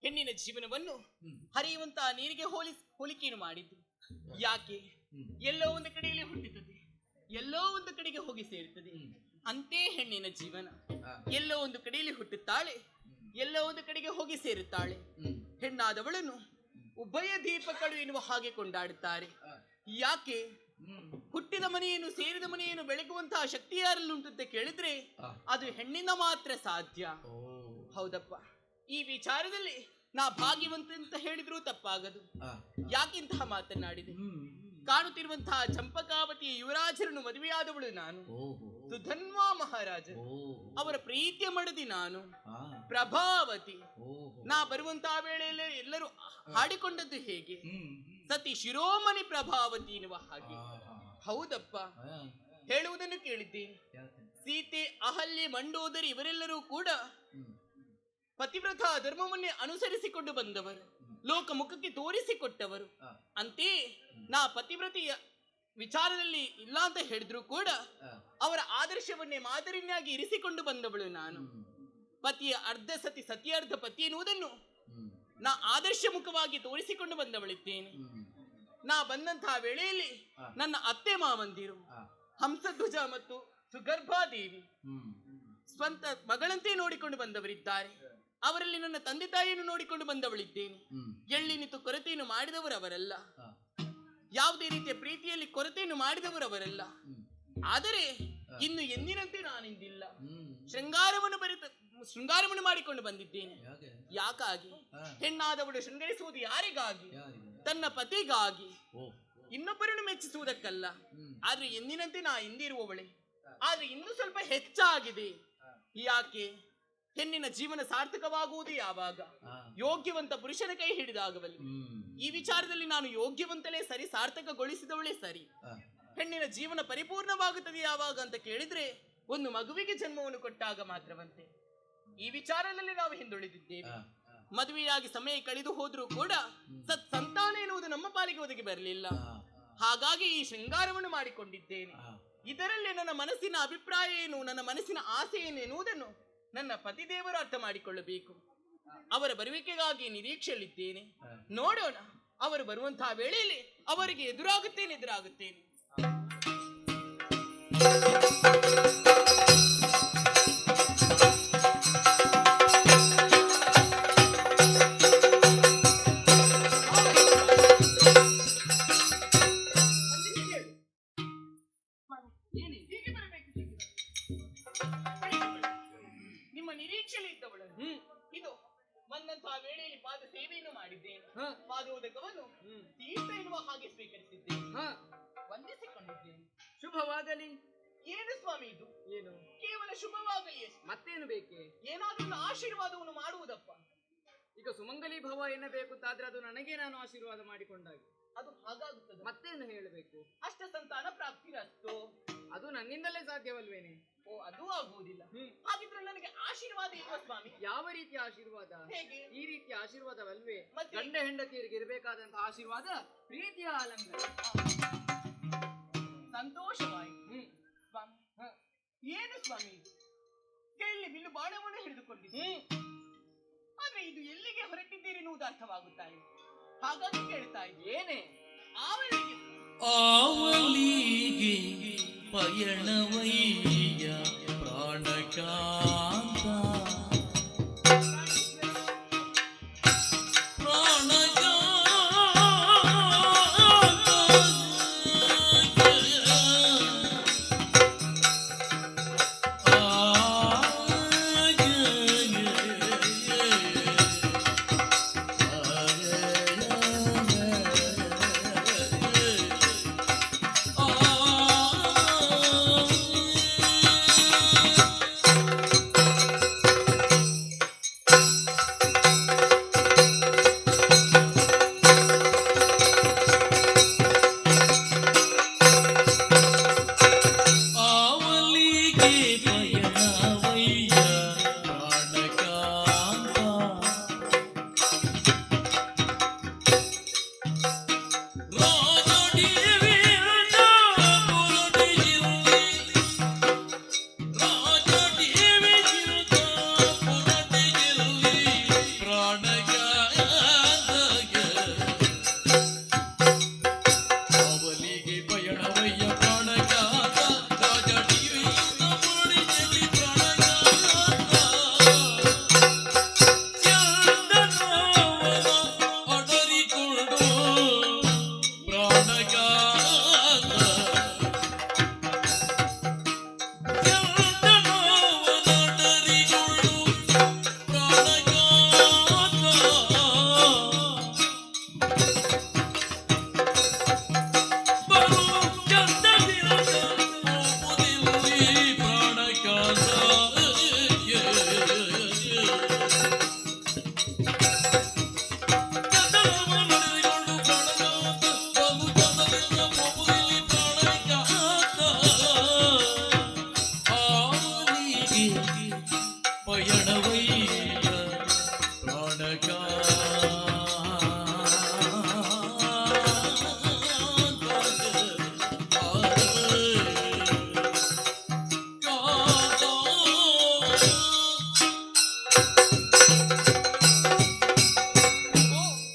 ಹೆಣ್ಣಿನ ಜೀವನವನ್ನು ಹರಿಯುವಂತಹ ನೀರಿಗೆ ಹೋಲಿಕೆಯನ್ನು ಮಾಡಿದ್ದು ಯಾಕೆ? ಎಲ್ಲೋ ಒಂದು ಕಡೆಯಲ್ಲಿ ಹುಟ್ಟುತ್ತದೆ, ಎಲ್ಲೋ ಒಂದು ಕಡೆಗೆ ಹೋಗಿ ಸೇರುತ್ತದೆ. ಅಂತೇ ಹೆಣ್ಣಿನ ಜೀವನ. ಎಲ್ಲೋ ಒಂದು ಕಡೆಯಲ್ಲಿ ಹುಟ್ಟುತ್ತಾಳೆ, ಎಲ್ಲೋ ಒಂದು ಕಡೆಗೆ ಹೋಗಿ ಸೇರುತ್ತಾಳೆ. ಹೆಣ್ಣಾದವಳನ್ನು ಉಭಯ ದೀಪಗಳು ಎನ್ನುವ ಹಾಗೆ ಕೊಂಡಾಡುತ್ತಾರೆ. ಯಾಕೆ? ಹುಟ್ಟಿದ ಮನೆಯನ್ನು ಸೇರಿದ ಮನೆಯನ್ನು ಬೆಳಗುವಂತಹ ಶಕ್ತಿ ಯಾರಲ್ಲುಂಟು ಅಂತ ಕೇಳಿದ್ರೆ ಅದು ಹೆಣ್ಣಿಂದ ಮಾತ್ರ ಸಾಧ್ಯ. ಹೌದಪ್ಪ, ಈ ವಿಚಾರದಲ್ಲಿ ನಾ ಭಾಗ್ಯವಂತ ಅಂತ ಹೇಳಿದ್ರೂ ತಪ್ಪಾಗದು. ಯಾಕಿಂತಹ ಮಾತನಾಡಿದೆ? ಕಾಣುತ್ತಿರುವಂತಹ ಚಂಪಕಾವತಿಯ ಯುವರಾಜರನ್ನು ಮದುವೆಯಾದವಳು ನಾನು, ಸುಧನ್ವಾ ಮಹಾರಾಜರು. ಅವರ ಪ್ರೀತಿಯ ಮಡದಿ ನಾನು, ಪ್ರಭಾವತಿ. ನಾ ಬರುವಂತಹ ವೇಳೆಯಲ್ಲಿ ಎಲ್ಲರೂ ಹಾಡಿಕೊಂಡದ್ದು ಹೇಗೆ? ಸತಿ ಶಿರೋಮಣಿ ಪ್ರಭಾವತಿ ಎನ್ನುವ ಹಾಗೆ. ಹೌದಪ್ಪ, ಹೇಳುವುದನ್ನು ಕೇಳಿದ್ದೇನೆ. ಸೀತೆ, ಅಹಲ್ಯೆ, ಮಂಡೋದರಿ ಇವರೆಲ್ಲರೂ ಕೂಡ ಪತಿವ್ರತ ಧರ್ಮವನ್ನೇ ಅನುಸರಿಸಿಕೊಂಡು ಬಂದವರು, ಲೋಕ ಮುಖಕ್ಕೆ ತೋರಿಸಿಕೊಟ್ಟವರು. ಅಂತೆಯೇ ನಾ ಪತಿವ್ರತೆಯ ವಿಚಾರದಲ್ಲಿ ಇಲ್ಲ ಅಂತ ಹೇಳಿದ್ರು ಕೂಡ ಅವರ ಆದರ್ಶವನ್ನೇ ಮಾದರಿಯಾಗಿ ಇರಿಸಿಕೊಂಡು ಬಂದವಳು ನಾನು. ಪತಿಯ ಅರ್ಧ ಸತಿ, ಸತಿಯರ್ಧ ಪತಿ ಎನ್ನುವುದನ್ನು ನಾ ಆದರ್ಶ ಮುಖವಾಗಿ ತೋರಿಸಿಕೊಂಡು ಬಂದವಳಿದ್ದೇನೆ. ನಾ ಬಂದಂತಹ ವೇಳೆಯಲ್ಲಿ ನನ್ನ ಅತ್ತೆ ಮಾವಂದಿರು ಹಂಸಧ್ವಜ ಮತ್ತು ಸುಗರ್ಭಾದೇವಿ ಸ್ವಂತ ಮಗಳಂತೆ ನೋಡಿಕೊಂಡು ಬಂದವರಿದ್ದಾರೆ. ಅವರಲ್ಲಿ ನನ್ನ ತಂದೆ ತಾಯಿಯನ್ನು ನೋಡಿಕೊಂಡು ಬಂದವಳಿದ್ದೇನೆ. ಎಳ್ಳಿನಿತು ಕೊರತೆಯನ್ನು ಮಾಡಿದವರು ಅವರಲ್ಲ, ಯಾವುದೇ ರೀತಿಯ ಪ್ರೀತಿಯಲ್ಲಿ ಕೊರತೆಯನ್ನು ಮಾಡಿದವರು ಅವರಲ್ಲ. ಆದರೆ ಇನ್ನು ಎಂದಿನಂತೆ ನಾನಿಂದಿಲ್ಲ. ಶೃಂಗಾರವನ್ನು ಮಾಡಿಕೊಂಡು ಬಂದಿದ್ದೇನೆ. ಯಾಕಾಗಿ? ಹೆಣ್ಣಾದವಳು ಶೃಂಗರಿಸುವುದು ಯಾರಿಗಾಗಿ? ತನ್ನ ಪತಿಗಾಗಿ, ಇನ್ನೊಬ್ಬರನ್ನು ಮೆಚ್ಚಿಸುವುದಕ್ಕಲ್ಲ. ಆದ್ರೆ ಎಂದಿನಂತೆ ನಾ ಹಿಂದಿರುವವಳೆ. ಆದ್ರೆ ಇನ್ನು ಸ್ವಲ್ಪ ಹೆಚ್ಚಾಗಿದೆ. ಯಾಕೆ? ಹೆಣ್ಣಿನ ಜೀವನ ಸಾರ್ಥಕವಾಗುವುದು ಯಾವಾಗ? ಯೋಗ್ಯವಂತ ಪುರುಷನ ಕೈ ಹಿಡಿದಾಗವಲ್ಲಿ. ಈ ವಿಚಾರದಲ್ಲಿ ನಾನು ಯೋಗ್ಯವಂತಲೇ ಸರಿ, ಸಾರ್ಥಕಗೊಳಿಸಿದವಳೇ ಸರಿ. ಹೆಣ್ಣಿನ ಜೀವನ ಪರಿಪೂರ್ಣವಾಗುತ್ತದೆ ಯಾವಾಗ ಅಂತ ಕೇಳಿದ್ರೆ ಒಂದು ಮಗುವಿಗೆ ಜನ್ಮವನ್ನು ಕೊಟ್ಟಾಗ ಮಾತ್ರವಂತೆ. ಈ ವಿಚಾರದಲ್ಲಿ ನಾವು ಹಿಂದುಳಿದಿದ್ದೇವೆ. ಮದುವೆಯಾಗಿ ಸಮಯ ಕಳೆದು ಹೋದ್ರೂ ಕೂಡ ಸಂತಾನ ಎನ್ನುವುದು ನಮ್ಮ ಪಾಲಿಗೆ ಒದಗಿ ಬರಲಿಲ್ಲ. ಹಾಗಾಗಿ ಈ ಶೃಂಗಾರವನ್ನು ಮಾಡಿಕೊಂಡಿದ್ದೇನೆ. ಇದರಲ್ಲಿ ನನ್ನ ಮನಸ್ಸಿನ ಅಭಿಪ್ರಾಯ ಏನು, ನನ್ನ ಮನಸ್ಸಿನ ಆಸೆ ಏನು ಎನ್ನುವುದನ್ನು ನನ್ನ ಪತಿದೇವರು ಅರ್ಥ ಮಾಡಿಕೊಳ್ಳಬೇಕು. ಅವರ ಬರುವಿಕೆಗಾಗಿ ನಿರೀಕ್ಷೆಯಲ್ಲಿದ್ದೇನೆ. ನೋಡೋಣ, ಅವರು ಬರುವಂತಹ ವೇಳೆಯಲ್ಲಿ ಅವರಿಗೆ ಎದುರಾಗುತ್ತೇನೆ. ನಿಮ್ಮ ನಿರೀಕ್ಷೆಯಲ್ಲಿ ಇದ್ದವಳು ಇದು ಬಂದಂತಹ ವೇಳೆಯಲ್ಲಿ ಪಾದ ಸೇವೆಯನ್ನು ಮಾಡಿದ್ದೇನೆ. ಪಾದೋದಕವನ್ನು ತೀರ್ಥ ಎನ್ನುವ ಹಾಗೆ ಸ್ವೀಕರಿಸಿದ್ದೇನೆ, ವಂದಿಸಿಕೊಂಡಿದ್ದೇನೆ. ಶುಭವಾಗಲಿ. ಏನು ಸ್ವಾಮಿ ಇದು? ಏನು? ಕೇವಲ ಶುಭವಾಗಲಿ. ಮತ್ತೇನು ಬೇಕೆ? ಏನಾದ್ರೂ ಆಶೀರ್ವಾದವನ್ನು ಮಾಡುವುದಪ್ಪ. ಈಗ ಸುಮಂಗಲಿ ಭವ ಎನ್ನಬೇಕು ಅಂತಾದ್ರೆ ಅದು ನನಗೆ ನಾನು ಆಶೀರ್ವಾದ ಮಾಡಿಕೊಂಡಾಗ ಅದು ಹಾಗಾಗುತ್ತದೆ. ಮತ್ತೇನು ಹೇಳಬೇಕು? ಅಷ್ಟ ಸಂತಾನ ಪ್ರಾಪ್ತಿರಸ್ತು. ಅದು ನನ್ನಿಂದಲೇ ಸಾಧ್ಯವಲ್ವೇನೆ? ಓ, ಅದು ಆಗುವುದಿಲ್ಲ. ಹಾಗಿದ್ರೆ ನನಗೆ ಆಶೀರ್ವಾದ ಇರುವ ಸ್ವಾಮಿ. ಯಾವ ರೀತಿಯ ಆಶೀರ್ವಾದ? ಹೇಗೆ? ಈ ರೀತಿಯ ಆಶೀರ್ವಾದವಲ್ವೇ ಮತ್ತೆ? ಗಂಡ ಹೆಂಡತಿಯರಿಗೆ ಇರಬೇಕಾದಂತಹ ಆಶೀರ್ವಾದ ಪ್ರೀತಿಯ ಆಲಂಬನೆ. ಸಂತೋಷವಾಯಿತು ಸ್ವಾಮಿ. ಏನು ಸ್ವಾಮಿ ಕೈಯಲ್ಲಿ ಬಿಲ್ಲು ಬಾಣವನ್ನು ಹಿಡಿದುಕೊಂಡಿದ್ದೆ, ಆದ್ರೆ ಇದು ಎಲ್ಲಿಗೆ ಹೊರಟಿದ್ದೀರಿ ಎನ್ನುವುದು ಅರ್ಥವಾಗುತ್ತಾ ಇದೆ. ಹಾಗಾಗಿ ಕೇಳ್ತಾ ಇದ್ದೇನೆ, ಆವಲಿಗೆ ಪಯಣವಯ್ಯ ಪ್ರಾಣಕಾಂತ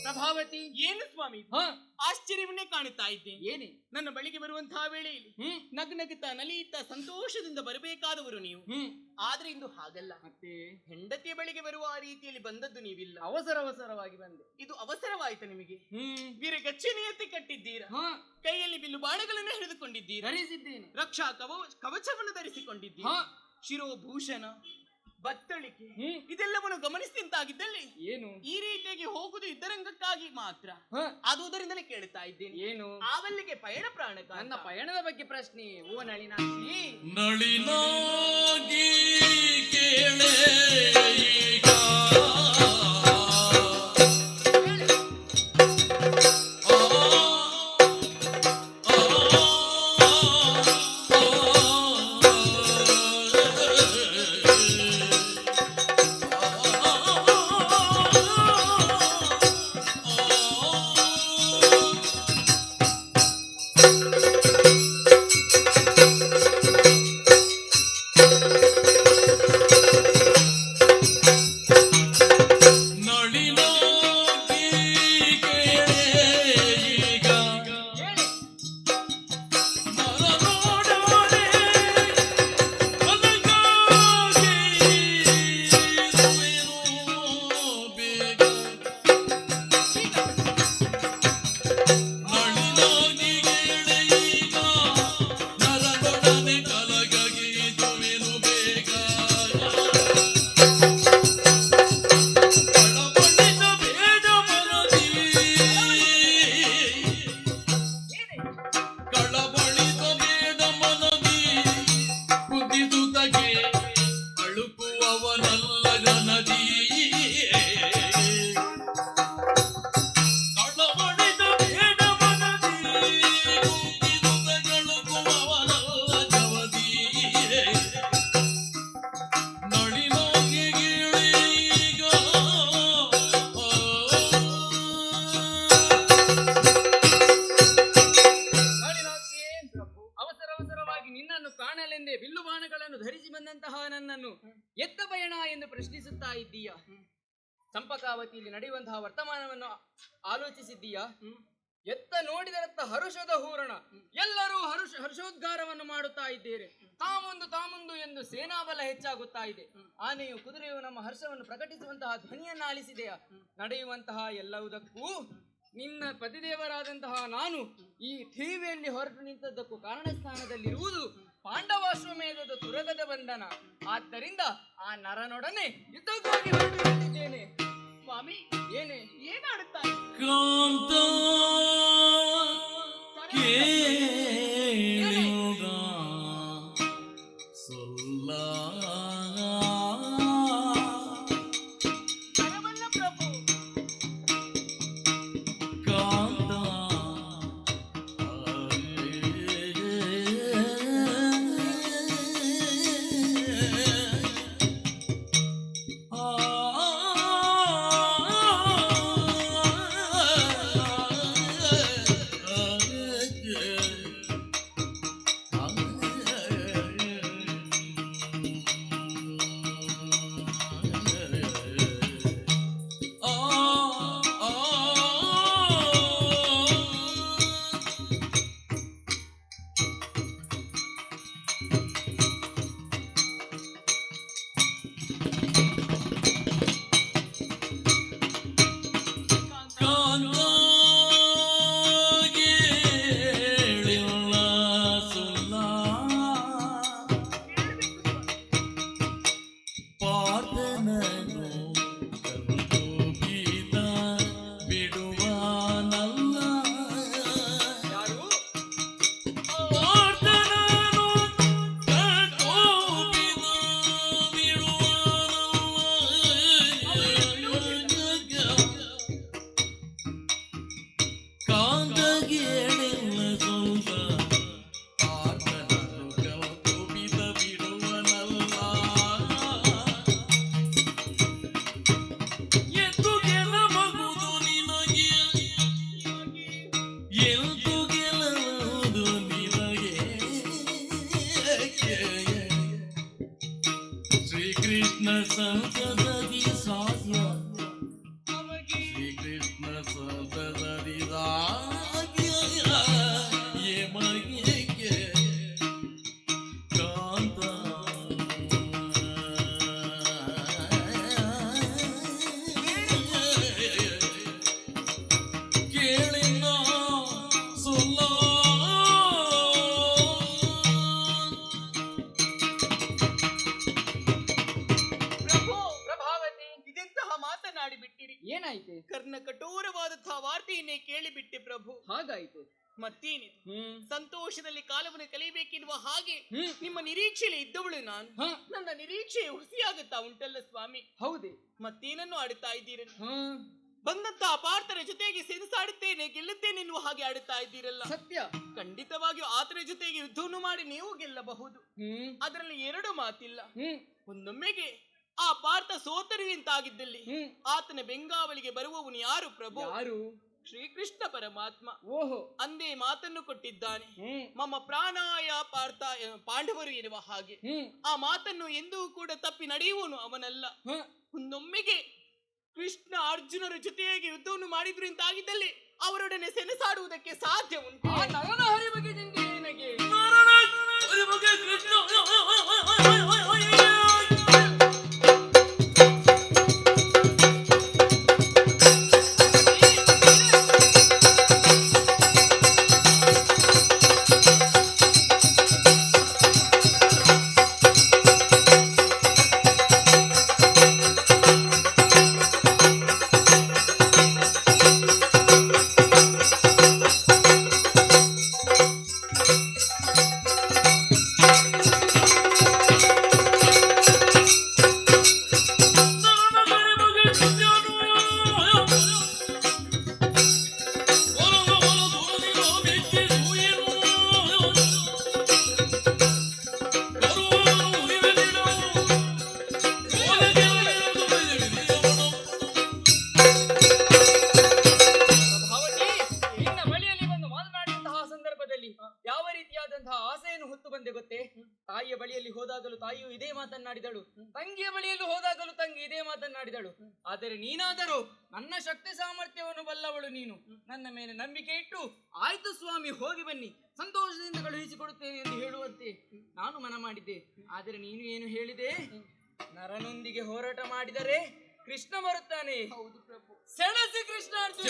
ಪ್ರಭಾವತಿ, ಏನು ಸ್ವಾಮಿ ಹ ಆಶ್ಚರ್ಯವನ್ನೇ ಕಾಣುತ್ತಾ ಇದ್ದೇನೆ. ಏನೇ ನನ್ನ ಬಳಿಗೆ ಬರುವಂತಹ ವೇಳೆಯಲ್ಲಿ ನಗ್ನಗುತ್ತಾ ನಲಿಯುತ್ತಾ ಸಂತೋಷದಿಂದ ಬರಬೇಕಾದವರು ನೀವು. ಆದ್ರೆ ಇಂದು ಹಾಗಲ್ಲ. ಮತ್ತೆ ಹೆಂಡತಿಯ ಬಳಿಗೆ ಬರುವ ಆ ರೀತಿಯಲ್ಲಿ ಬಂದದ್ದು ನೀವಿಲ್ಲ. ಅವಸರವಾಗಿ ಬಂದೆ. ಇದು ಅವಸರವಾಯಿತು ನಿಮಗೆ. ವೀರಗಚ್ಚೆನೆಯತ್ತೆ ಕಟ್ಟಿದ್ದೀರಾ, ಹ ಕೈಯಲ್ಲಿ ಬಿಲ್ಲು ಬಾಣಗಳನ್ನು ಹಿಡಿದುಕೊಂಡಿದ್ದೀರಾ, ಧರಿಸಿದ್ದೇನೆ. ರಕ್ಷಾ ಕವಚವನ್ನು ಧರಿಸಿಕೊಂಡಿದ್ದೀರಾ, ಹ ಶಿರೋಭೂಷಣ ಬತ್ತಳಿಕೆ ಇದೆಲ್ಲವನ್ನು ಗಮನಿಸಿದಂತಾಗಿದ್ದಲ್ಲಿ ಏನು ಈ ರೀತಿಯಾಗಿ ಹೋಗುದು ಯುದ್ಧರಂಗಕ್ಕಾಗಿ ಮಾತ್ರ. ಆದುದರಿಂದಲೇ ಕೇಳುತ್ತಾ ಇದ್ದೇನೆ, ಏನು ಆವಲ್ಲಿಗೆ ಪಯಣ ಪ್ರಾಣಕ. ನನ್ನ ಪಯಣದ ಬಗ್ಗೆ ಪ್ರಶ್ನೆ. ಓ ನಳಿನಾಕ್ಷಿ, ನಳಿನಾಗಿ ಕೇಳೆ ಈಗ ಎತ್ತ ಪಯಣ ಎಂದು ಪ್ರಶ್ನಿಸುತ್ತಾ ಇದ್ದೀಯ. ಚಂಪಕಾವತಿಯಲ್ಲಿ ನಡೆಯುವಂತಹ ವರ್ತಮಾನವನ್ನು ಆಲೋಚಿಸಿದ್ದೀಯಾ? ಎತ್ತ ನೋಡಿದರತ್ತ ಹರುಷದ ಹೂರಣ, ಎಲ್ಲರೂ ಹರ್ಷೋದ್ಗಾರವನ್ನು ಮಾಡುತ್ತಾ ಇದ್ದೇವೆ. ತಾಮುಂದು ಎಂದು ಸೇನಾಬಲ ಹೆಚ್ಚಾಗುತ್ತಾ ಇದೆ. ಆನೆಯು ಕುದುರೆಯು ನಮ್ಮ ಹರ್ಷವನ್ನು ಪ್ರಕಟಿಸುವಂತಹ ಧ್ವನಿಯನ್ನ ಆಲಿಸಿದೆಯಾ? ನಡೆಯುವಂತಹ ಎಲ್ಲವುದಕ್ಕೂ ನಿನ್ನ ಪತಿದೇವರಾದಂತಹ ನಾನು ಈ ಟಿವಿಯಲ್ಲಿ ಹೊರಟು ನಿಂತದ್ದಕ್ಕೂ ಕಾರಣ ಸ್ಥಾನದಲ್ಲಿರುವುದು ಪಾಂಡವಾಶ್ವಮೇಧದ ತುರಗದ ಬಂಧನ. ಆದ್ದರಿಂದ ಆ ನರನೊಡನೆ ಯುದ್ಧಕ್ಕಾಗಿ ಹೊರಟು ನಿಂತಿದ್ದೇನೆ. ಸ್ವಾಮಿ, ಏನೇ ಏನಾಡುತ್ತಾ ಕಾಂತ ಕೇಳುಗ ಸೊಲ್ಲ ಕರವಲ್ಲ ಪ್ರಭು. ಕಾಂತ ಶ್ರೀಕೃಷ್ಣ ಸಂತದಿ ಸಾಧ್ಯ ಶ್ರೀಕೃಷ್ಣ ಸಂತದಿ ಮಗೆ ಕಾಂತ ಕೇಳಿನ ಸೊಲ್ಲ ಬಿಟ್ಟಿರಿ. ಏನಾಯ್ತು? ಕರ್ಣ ಕಠೋರವಾದಂತಹ ವಾರ್ತೆಯನ್ನೇ ಕೇಳಿಬಿಟ್ಟೆ ಪ್ರಭು. ಹಾಗಾಯ್ತು. ಮತ್ತೇನಿದೆ, ಸಂತೋಷದಲ್ಲಿ ಕಾಲವನ್ನು ಕಲಿಬೇಕೆನ್ನುವ ಹಾಗೆ ಹ್ಮ್. ನಿಮ್ಮ ನಿರೀಕ್ಷೆಯಲ್ಲಿ ಇದ್ದವಳು ನಾನು. ಹ. ನನ್ನ ನಿರೀಕ್ಷೆ ಹುಸಿಯಾಗುತ್ತಾ ಉಂಟಲ್ಲ ಸ್ವಾಮಿ. ಹೌದೇ? ಮತ್ತೇನನ್ನು ಆಡುತ್ತಾ ಇದ್ದೀರಲ್ಲ? ಹ್ಮ್. ಬಂದಂತ ಅಪಾರ್ಥರ ಜೊತೆಗೆ ಸೆಣಸಾಡುತ್ತೇನೆ, ಗೆಲ್ಲುತ್ತೇನೆ ಎನ್ನುವ ಹಾಗೆ ಆಡುತ್ತಾ ಇದ್ದೀರಲ್ಲ. ಸತ್ಯ. ಖಂಡಿತವಾಗಿಯೂ ಆತರ ಜೊತೆಗೆ ಯುದ್ಧವನ್ನು ಮಾಡಿ ನೀವು ಗೆಲ್ಲಬಹುದು. ಅದರಲ್ಲಿ ಎರಡು ಮಾತಿಲ್ಲ. ಒಂದೊಮ್ಮೆಗೆ ಆ ಪಾರ್ಥ ಸೋತರು ಎಂತಾಗಿದ್ದಲ್ಲಿ ಆತನ ಬೆಂಗಾವಲಿಗೆ ಬರುವವನು ಯಾರು ಪ್ರಭು? ಯಾರು? ಶ್ರೀಕೃಷ್ಣ ಪರಮಾತ್ಮ. ಓಹೋ. ಅಂದೇ ಮಾತನ್ನು ಕೊಟ್ಟಿದ್ದಾನೆ, ಮಮ್ಮ ಪ್ರಾಣಾಯ ಪಾರ್ಥ ಪಾಂಡವರು ಎನ್ನುವ ಹಾಗೆ. ಆ ಮಾತನ್ನು ಎಂದೂ ಕೂಡ ತಪ್ಪಿ ನಡೆಯುವನು ಅವನಲ್ಲ. ಒಂದೊಮ್ಮೆಗೆ ಕೃಷ್ಣ ಅರ್ಜುನರ ಜೊತೆಯಾಗಿ ಯುದ್ಧವನ್ನು ಮಾಡಿದ್ರು ಎಂತಾಗಿದ್ದಲ್ಲಿ ಅವರೊಡನೆ ಸೆಣಸಾಡುವುದಕ್ಕೆ ಸಾಧ್ಯ ಉಂಟು. ಆ ನರನ ಹರಿ ಬಗ್ಗೆ ನಿನಗೆ ಏನಾಗೆ? ಕೃಷ್ಣ ಎಂತಹ ಆಸೆಯನ್ನು ಹೊತ್ತು ಬಂದೆ ಗೊತ್ತೇ? ತಾಯಿಯ ಬಳಿಯಲ್ಲಿ ಹೋದಾಗಲೂ ತಾಯಿಯು ಇದೇ ಮಾತನ್ನಾಡಿದಳು, ತಂಗಿಯ ಬಳಿಯಲ್ಲೂ ಹೋದಾಗಲೂ ತಂಗಿ ಇದೇ ಮಾತನ್ನಾಡಿದಳು. ಆದರೆ ನೀನಾದರೂ ನನ್ನ ಶಕ್ತಿ ಸಾಮರ್ಥ್ಯವನ್ನು ಬಲ್ಲವಳು, ನೀನು ನನ್ನ ಮೇಲೆ ನಂಬಿಕೆ ಇಟ್ಟು ಆಯ್ತು ಸ್ವಾಮಿ ಹೋಗಿ ಬನ್ನಿ, ಸಂತೋಷದಿಂದ ಕಳುಹಿಸಿಕೊಡುತ್ತೇನೆ ಎಂದು ಹೇಳುವಂತೆ ನಾನು ಮನ ಮಾಡಿದ್ದೆ. ಆದರೆ ನೀನು ಏನು ಹೇಳಿದೆ? ನರನೊಂದಿಗೆ ಹೋರಾಟ ಮಾಡಿದರೆ ಕೃಷ್ಣ ಬರುತ್ತಾನೆ. ಹೌದು ಪ್ರಭು, ಸೆಣಸಿ ಕೃಷ್ಣಾರ್ಜುನ.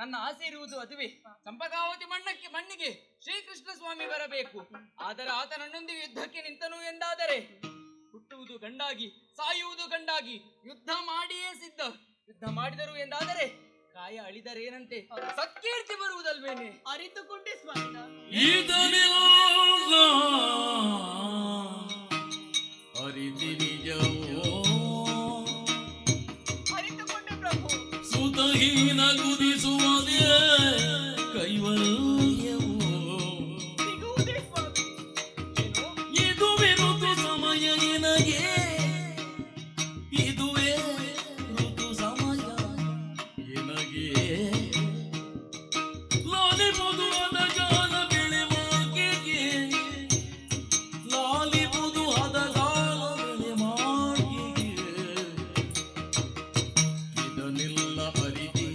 ನನ್ನ ಆಸೆ ಇರುವುದು ಅದುವೇ, ಚಂಪಕಾವತಿ ಮಣ್ಣಿಗೆ ಶ್ರೀಕೃಷ್ಣ ಸ್ವಾಮಿ ಬರಬೇಕು. ಆದರೆ ಆತ ನನ್ನೊಂದಿಗೆ ಯುದ್ಧಕ್ಕೆ ನಿಂತನು ಎಂದಾದರೆ ಹುಟ್ಟುವುದು ಗಂಡಾಗಿ, ಸಾಯುವುದು ಗಂಡಾಗಿ, ಯುದ್ಧ ಮಾಡಿಯೇ ಸಿದ್ಧ. ಯುದ್ಧ ಮಾಡಿದರು ಎಂದಾದರೆ ಕಾಯ ಅಳಿದರೇನಂತೆ, ಸತ್ಕೀರ್ತಿ ಬರುವುದಲ್ವೇನೆ? ಅರಿತುಕೊಂಡೆ ಸ್ವಾಮಿ. ಅರಿತುಕೊಂಡೆ ಪ್ರಭು. ಸುತಹೀನ ಗುದಿಸುವುದೇ ಕೈವಲ್ಯವು. ಸಿಗುವುದೇ ಸ್ವಾಮಿ. ಇದುವೇ ಋತು ಸಮಯ ಎನಗೆ, ಇದುವೇ ಋತು ಸಮಯ ಎನಗೆ. ಲಾಲಿ ಮಧುರದ ಗಾನ ಬೆಳೆ ಮಾರ್ಕೆಗೆ, ಲಾಲಿ ಮಧುರದ ಗಾನ ಬೆಳೆ ಮಾರ್ಕೆಗೆ. ಇದನ್ನೆಲ್ಲ ಅರಿತಿ,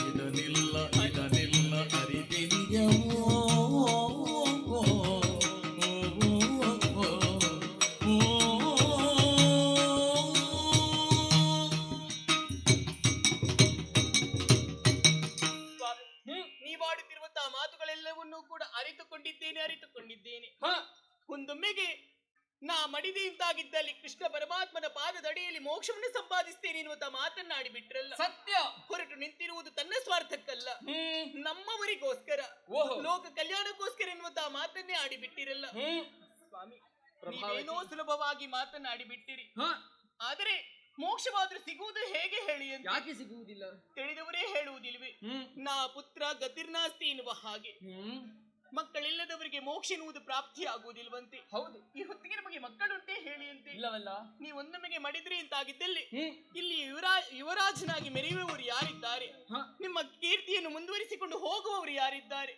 ಇದನ್ನೆಲ್ಲ ಅರಿತಿ ನಿಜವೋ. ನೀವಾಡುತ್ತಿರುವಂತಹ ಮಾತುಗಳೆಲ್ಲವನ್ನೂ ಕೂಡ ಅರಿತುಕೊಂಡಿದ್ದೇನೆ. ಒಂದೊಮ್ಮೆಗೆ ನಾ ಮಡಿದಿ ಇಂತಾಗಿದ್ದಲ್ಲಿ ಕೃಷ್ಣ ಪರಮಾತ್ಮನ ಪಾದದಡಿಯಲ್ಲಿ ಮೋಕ್ಷವನ್ನು ಸಂಪಾದಿಸ್ತೇನೆ ಎನ್ನುವಂತಹ ಮಾತನ್ನಾಡಿ ಬಿಟ್ರಲ್ಲ. ಸತ್ಯ. ಹೊರಟು ನಿಂತಿರುವುದು ತನ್ನ ಸ್ವಾರ್ಥಕ್ಕಲ್ಲ, ನಮ್ಮವರಿಗೋಸ್ಕರ, ಲೋಕ ಕಲ್ಯಾಣಕ್ಕೋಸ್ಕರ ಎನ್ನುವಂತಹ ಮಾತನ್ನೇ ಆಡಿಬಿಟ್ಟಿರಲ್ಲ ಸ್ವಾಮಿ. ನೀವೇನೋ ಸುಲಭವಾಗಿ ಮಾತನ್ನಾಡಿ ಬಿಟ್ಟಿರಿ. ಆದರೆ ಮೋಕ್ಷವಾದ್ರೂ ಸಿಗುವುದು ಹೇಗೆ ಹೇಳಿ ಅಂತ. ಯಾಕೆ ಸಿಗುವುದಿಲ್ಲ? ತಿಳಿದವರೇ ಹೇಳುವುದಿಲ್ವೇ, ನಾ ಪುತ್ರ ಗತಿರ್ನಾಸ್ತಿ ಎನ್ನುವ ಹಾಗೆ. ಮಕ್ಕಳಿಲ್ಲದವರಿಗೆ ಮೋಕ್ಷ ಎನ್ನುವುದು ಪ್ರಾಪ್ತಿ ಆಗುವುದಿಲ್ವಂತೆ. ಹೌದು, ಈ ಹೊತ್ತಿಗೆ ನಮಗೆ ಮಕ್ಕಳುಂಟೇ ಹೇಳಿ ಅಂತೆ. ಇಲ್ಲವಲ್ಲ, ನೀವೊಂದೊಮ್ಮೆಗೆ ಮಡಿದ್ರಿ ಅಂತಾಗಿದ್ದಲ್ಲಿ ಇಲ್ಲಿ ಯುವರಾಜನಾಗಿ ಮೆರೆಯುವವರು ಯಾರಿದ್ದಾರೆ? ನಿಮ್ಮ ಕೀರ್ತಿಯನ್ನು ಮುಂದುವರಿಸಿಕೊಂಡು ಹೋಗುವವರು ಯಾರಿದ್ದಾರೆ?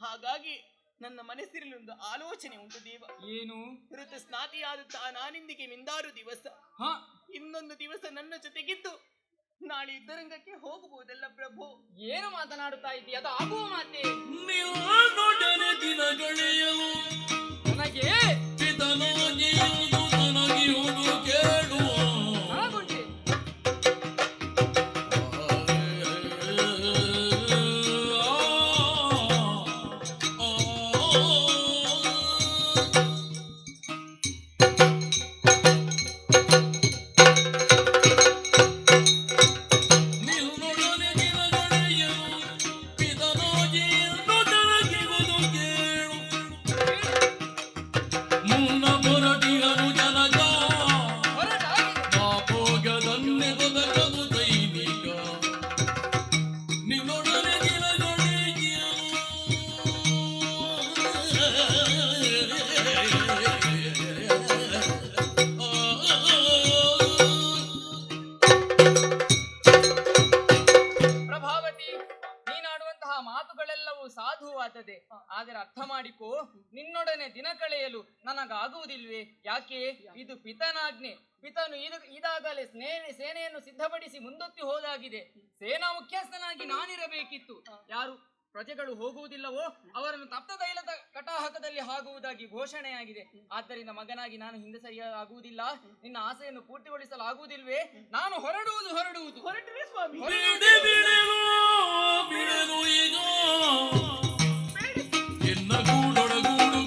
ಹಾಗಾಗಿ ನನ್ನ ಮನಸ್ಸಿನಲ್ಲಿ ಒಂದು ಆಲೋಚನೆ ಉಂಟು ದೇವ. ಏನು? ಋತು ಸ್ನಾತಿಯಾದ ನಾನಿಂದಿಗೆ ಮಿಂದಾರು ದಿವಸ, ಇನ್ನೊಂದು ದಿವಸ ನನ್ನ ಜೊತೆಗಿದ್ದು ನಾಳೆ ಯುದ್ಧರಂಗಕ್ಕೆ ಹೋಗಬಹುದಲ್ಲ ಪ್ರಭು? ಏನು ಮಾತನಾಡುತ್ತಾ ಇದ್ದೀಯ? ಅದು ಆಗುವ ಮಾತೆ. ನೊಡನೆ ದಿನಗಳೆಯಲು ನನಗೆ ಪಿತನಾಗಿಯುವುದು ತನಗಿಯುವುದು ಕೇಳುವ. ಸಾಧುವಾದದೆ. ಆದರೆ ಅರ್ಥ ಮಾಡಿಕೋ, ನಿನ್ನೊಡನೆ ದಿನ ಕಳೆಯಲು ನನಗಾಗುವುದಿಲ್ವೇ? ಯಾಕೆ? ಇದು ಪಿತನಾಜ್ಞೆ. ಪಿತನು ಇದಾಗಲೇ ಸೇನೆಯನ್ನು ಸಿದ್ಧಪಡಿಸಿ ಮುಂದೊತ್ತಿ ಹೋದಾಗಿದೆ. ಸೇನಾ ಮುಖ್ಯಸ್ಥನಾಗಿ ನಾನಿರಬೇಕಿತ್ತು. ಯಾರು ಪ್ರಜೆಗಳು ಹೋಗುವುದಿಲ್ಲವೋ ಅವರನ್ನು ತಪ್ತ ತೈಲದ ಕಟಾಹಕದಲ್ಲಿ ಹಾಕುವುದಾಗಿ ಘೋಷಣೆಯಾಗಿದೆ. ಆದ್ದರಿಂದ ಮಗನಾಗಿ ನಾನು ಹಿಂದೆ ಸರಿಯಾಗುವುದಿಲ್ಲ. ನಿನ್ನ ಆಸೆಯನ್ನು ಪೂರ್ತಿಗೊಳಿಸಲಾಗುವುದಿಲ್ವೇ? ನಾನು ಹೊರಡುವುದು. ಹೊರಟರೆ ಸ್ವಾಮಿ, ಬಿಡಲು ಈಗ ಎನ್ನ ಗೂಡೊಳಗೂಡು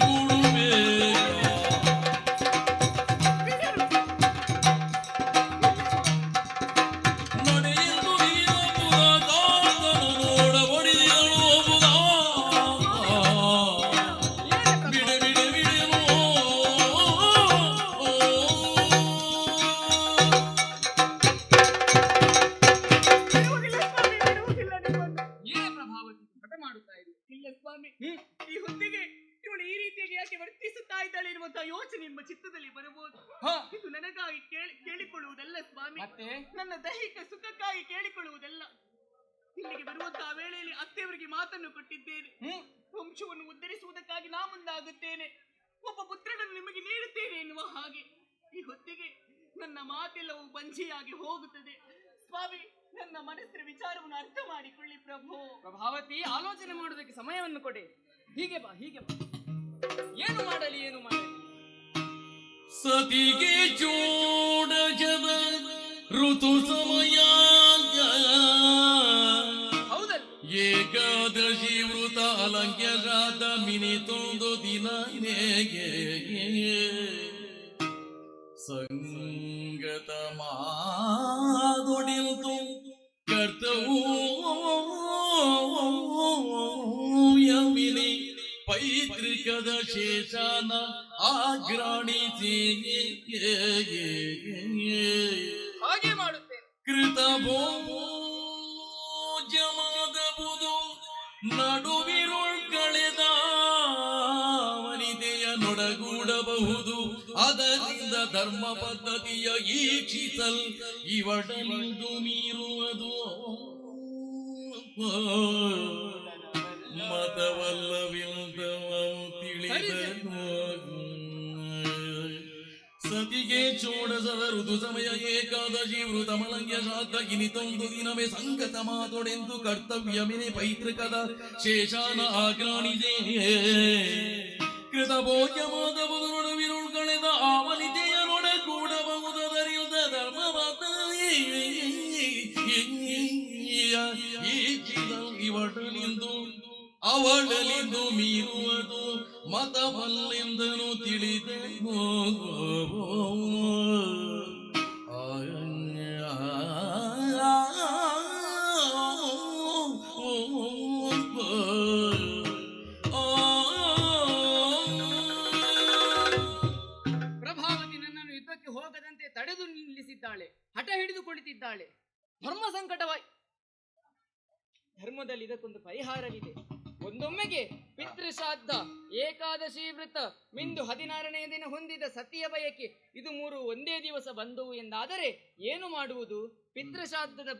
ಎನ್ನುವಂತಹ ಯೋಚನೆ ನಿಮ್ಮ ಚಿತ್ತದಲ್ಲಿ ಬರಬಹುದು. ಇದು ನನಗಾಗಿ ಕೇಳಿಕೊಳ್ಳುವುದಲ್ಲ ಸ್ವಾಮಿ, ಮತ್ತೆ ನನ್ನ ದೈಹಿಕ ಸುಖಕ್ಕಾಗಿ ಕೇಳಿಕೊಳ್ಳುವುದಲ್ಲ. ಇಲ್ಲಿಗೆ ಬರುವಂತಹ ವೇಳೆಯಲ್ಲಿ ಅತ್ತೆಯವರಿಗೆ ಮಾತನ್ನು ಕೊಟ್ಟಿದ್ದೇನೆ. ವಂಶವನ್ನು ಉದ್ಧರಿಸುವುದಕ್ಕಾಗಿ ನಾ ಮುಂದಾಗುತ್ತೇನೆ, ಒಬ್ಬ ಪುತ್ರನನ್ನು ನಿಮಗೆ ನೀಡುತ್ತೇನೆ ಎನ್ನುವ ಹಾಗೆ. ಈ ಹೊತ್ತಿಗೆ ನನ್ನ ಮಾತೆಲ್ಲವೂ ಬಂಜಿಯಾಗಿ ಹೋಗುತ್ತದೆ. ಸ್ವಾಮಿ, ನನ್ನ ಮನಸ್ಸಿನ ವಿಚಾರವನ್ನು ಅರ್ಥ ಮಾಡಿಕೊಳ್ಳಿ ಪ್ರಭು. ಪ್ರಭಾವತಿ, ಆಲೋಚನೆ ಮಾಡುವುದಕ್ಕೆ ಸಮಯವನ್ನು ಕೊಡಿ. ಹೀಗೆ ಬಾ, ಹೀಗೆ ಬಾ. ಏನು ಮಾಡಲಿ, ಏನು ಮಾಡಲಿ? ಸತಿಗೆ ಚೋಡಜದ ಋತು ಸಮಯ ಹೌದಲ್ಲ? ಏಕಾದಶಿ ವೃತ ಅಲಂಕ್ಯಗಾದ ಮಿನಿತೊಂದು ದಿನ ಸಂಗತ ಮಾದೊಡಿಲ್ತು ಕರ್ತವ್ಯಮಿನಿ ಪೈತೃಕದ ಶೇಷಾನ ಆಗ್ರಾಣಿಸಿ ಹಾಗೆ ಮಾಡುತ್ತೇನೆ. ಕೃತ ಭೋಜಮಾದಬುದು ನಡುವಿರುಳ್ ಕಳೆದ ವನಿತೆಯ ನೊಡಗೂಡಬಹುದು. ಅದರಿಂದ ಧರ್ಮ ಪದ್ಧತಿಯ ಈಕ್ಷಿಸಲ್ ಇವಡಲಿಂದು ಮೀರುವುದು ಮತವಲ್ಲವಿಲ್ಲದವ ತಿಳಿದನು. ಸತಿಗೆ ಚೋಡಸದ ಋತು ಸಮಯ ಏಕಾದಶಿ ವೃತ ಮಲಂಗ್ಯ ಶ್ರಾದ್ದ ಇನಿತೊಂದು ದಿನವೇ ಸಂಗತ ಮಾತೊಡೆಂದು ಕರ್ತವ್ಯಮಿನಿ ಪೈತೃಕದ ಶೇಷಾನ ಆಗ್ರಾಣಿದೆ. ಕೃತ ಭೋಜ್ಯಮಾದಬಹುದು ನಡುವಿರುಳ್ ಕಳೆದ ಆವನಿತೆಯ ನೊಡಗೂಡಬಹುದರಿಯುದ ಧರ್ಮವಾದ ಇವಡಲಿಂದು ಅವಳಲಿಂದು ಮೀರುವುದು ಮತವಲ್ಲೆಂದನು ತಿಳಿದನು. ಪ್ರಭಾವತಿ ನನ್ನನ್ನು ಯುದ್ಧಕ್ಕೆ ಹೋಗದಂತೆ ತಡೆದು ನಿಲ್ಲಿಸಿದ್ದಾಳೆ, ಹಠ ಹಿಡಿದು ಕುಳಿತಿದ್ದಾಳೆ. ಧರ್ಮ ಸಂಕಟವಾಯಿ. ಧರ್ಮದಲ್ಲಿ ಇದಕ್ಕೊಂದು ಪರಿಹಾರವಿದೆ. ಒಂದೊಮ್ಮೆಗೆ ಪಿತೃಶ್ರಾದ್ದ, ಏಕಾದಶಿ ವೃತ, ಮಿಂದು 16ನೇ ದಿನ ಹೊಂದಿದ ಸತಿಯ ಬಯಕೆ, ಇದು 3 ಒಂದೇ ದಿವಸ ಬಂದವು ಎಂದಾದರೆ ಏನು ಮಾಡುವುದು? ಪಿತೃಶ್ರಾದ್ದದ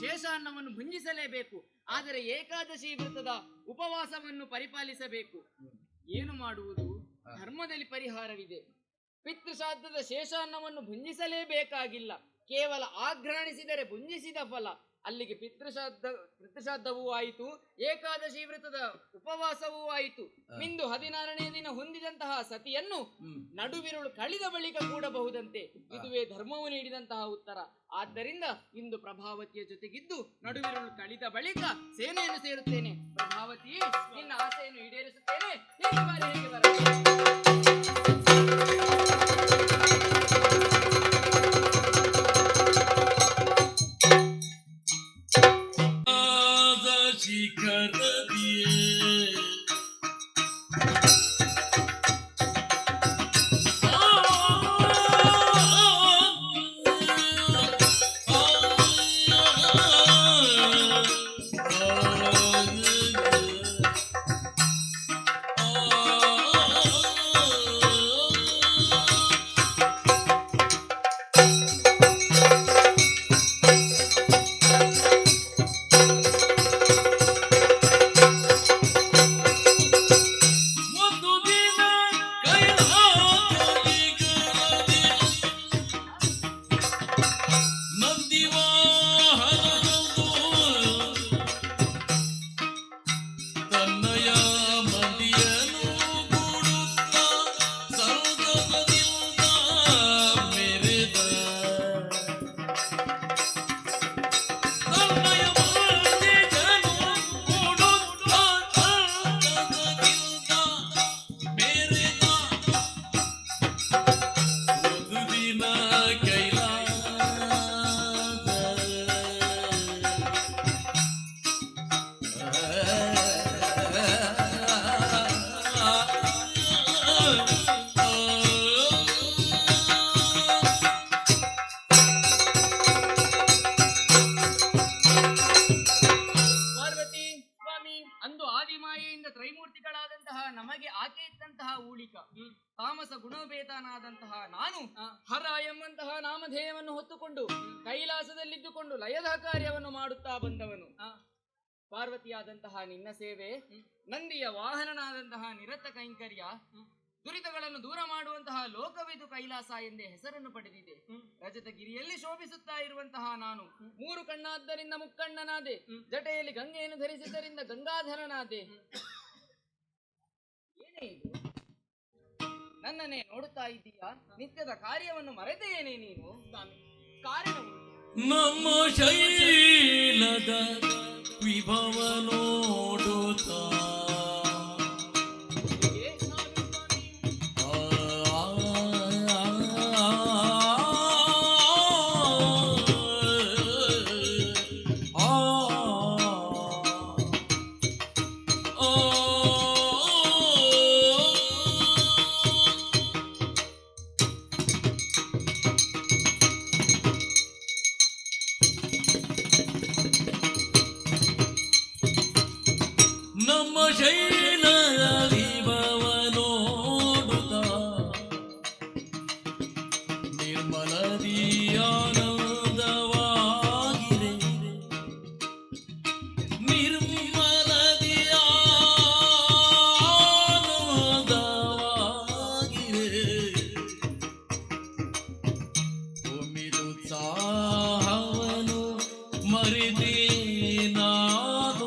ಶೇಷಾನ್ನವನ್ನು ಭುಂಜಿಸಲೇಬೇಕು. ಆದರೆ ಏಕಾದಶಿ ವೃತದ ಉಪವಾಸವನ್ನು ಪರಿಪಾಲಿಸಬೇಕು. ಏನು ಮಾಡುವುದು? ಧರ್ಮದಲ್ಲಿ ಪರಿಹಾರವಿದೆ. ಪಿತೃಶ್ರಾದ್ದದ ಶೇಷಾನ್ನವನ್ನು ಭುಂಜಿಸಲೇಬೇಕಾಗಿಲ್ಲ, ಕೇವಲ ಆಘ್ರಾಣಿಸಿದರೆ ಭುಂಜಿಸಿದ ಫಲ. ಅಲ್ಲಿಗೆ ಪಿತೃಶ್ರಾದ್ದವೂ ಆಯಿತು, ಏಕಾದಶಿ ವೃತದ ಉಪವಾಸವೂ ಆಯಿತು. ಮಿಂದು 16ನೇ ದಿನ ಹೊಂದಿದಂತಹ ಸತಿಯನ್ನು ನಡುವಿರುಳು ಕಳಿದ ಬಳಿಕ ಕೂಡಬಹುದಂತೆ. ಇದುವೇ ಧರ್ಮವು ನೀಡಿದಂತಹ ಉತ್ತರ. ಆದ್ದರಿಂದ ಇಂದು ಪ್ರಭಾವತಿಯ ಜೊತೆಗಿದ್ದು ನಡುವಿರುಳು ಕಳಿದ ಬಳಿಕ ಸೇನೆಯನ್ನು ಸೇರುತ್ತೇನೆ. ಪ್ರಭಾವತಿ, ನಿನ್ನ ಆಸೆಯನ್ನು ಈಡೇರಿಸುತ್ತೇನೆ. ಹೇಗೆ ಬಾರಿ, ಹೇಗೆ ಬರ. ಧೂಳಿಕ ತಾಮಸ ಗುಣಭೇದನಾದಂತಹ ನಾನು ಹರ ಎಂಬಂತಹ ನಾಮಧೇಯವನ್ನು ಹೊತ್ತುಕೊಂಡು ಕೈಲಾಸದಲ್ಲಿದ್ದುಕೊಂಡು ಲಯದ ಕಾರ್ಯವನ್ನು ಮಾಡುತ್ತಾ ಬಂದವನು. ಪಾರ್ವತಿಯಾದಂತಹ ನಿನ್ನ ಸೇವೆ, ನಂದಿಯ ವಾಹನನಾದಂತಹ ನಿರತ ಕೈಂಕರ್ಯ, ದುರಿತಗಳನ್ನು ದೂರ ಮಾಡುವಂತಹ ಲೋಕವಿದು ಕೈಲಾಸ ಎಂದೇ ಹೆಸರನ್ನು ಪಡೆದಿದೆ. ರಜತಗಿರಿಯಲ್ಲಿ ಶೋಭಿಸುತ್ತಾ ಇರುವಂತಹ ನಾನು 3 ಕಣ್ಣಾದ್ದರಿಂದ ಮುಕ್ಕಣ್ಣನಾದೆ, ಜಟೆಯಲ್ಲಿ ಗಂಗೆಯನ್ನು ಧರಿಸಿದ್ದರಿಂದ ಗಂಗಾಧರನಾದೆ. ಏನೇ ಇದು, ನನ್ನನ್ನೇ ನೋಡುತ್ತಾ ಇದ್ದೀಯಾ? ನಿತ್ಯದ ಕಾರ್ಯವನ್ನು ಮರೆತೆಯೇನೆ ನೀನು? ಕಾರಣವು ನಮ್ಮ ಶೈಲದ ವಿಭವ ನೋಡುತ್ತಾ ನಮ್ಮ ಶೈಲದ ವಿಭವ ನೋಡುತ್ತಾ ನಿರ್ಮಲದಿಯಾನಂದವಾಗಿದೆ, ನಿರ್ಮಲದಿಯಾನಂದವಾಗಿದೆ. ಉಮ್ಮಿದುತ್ಸಾಹವನು ಮರೆತೇ ನಾನು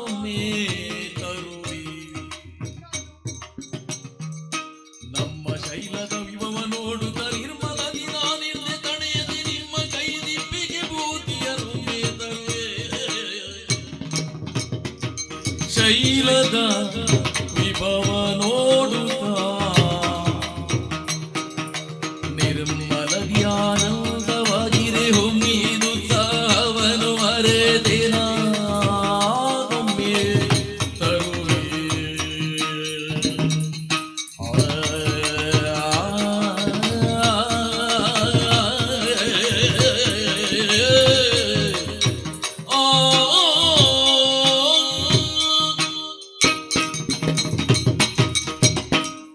ನಮ್ಮ ಶೈಲದ ವಿಭವ ನೋಡುತ್ತ ನಿರ್ಮಲದಿ ನಾನಿರ್ದೆ ತಡೆಯದೆ ನಿಮ್ಮ ಕೈ ದಿಪ್ಪಿಗೆ ಭೂತಿಯರು ಮೇತರುವೆ. ಶೈಲದ ವಿಭವ ನೋಡುತ್ತ ನಿರ್ಮಲದಿ ಆನಂದವಾಗಿದೆ, ಹೊಮ್ಮಿದು ಸಾವನು ಮರೆದಿನ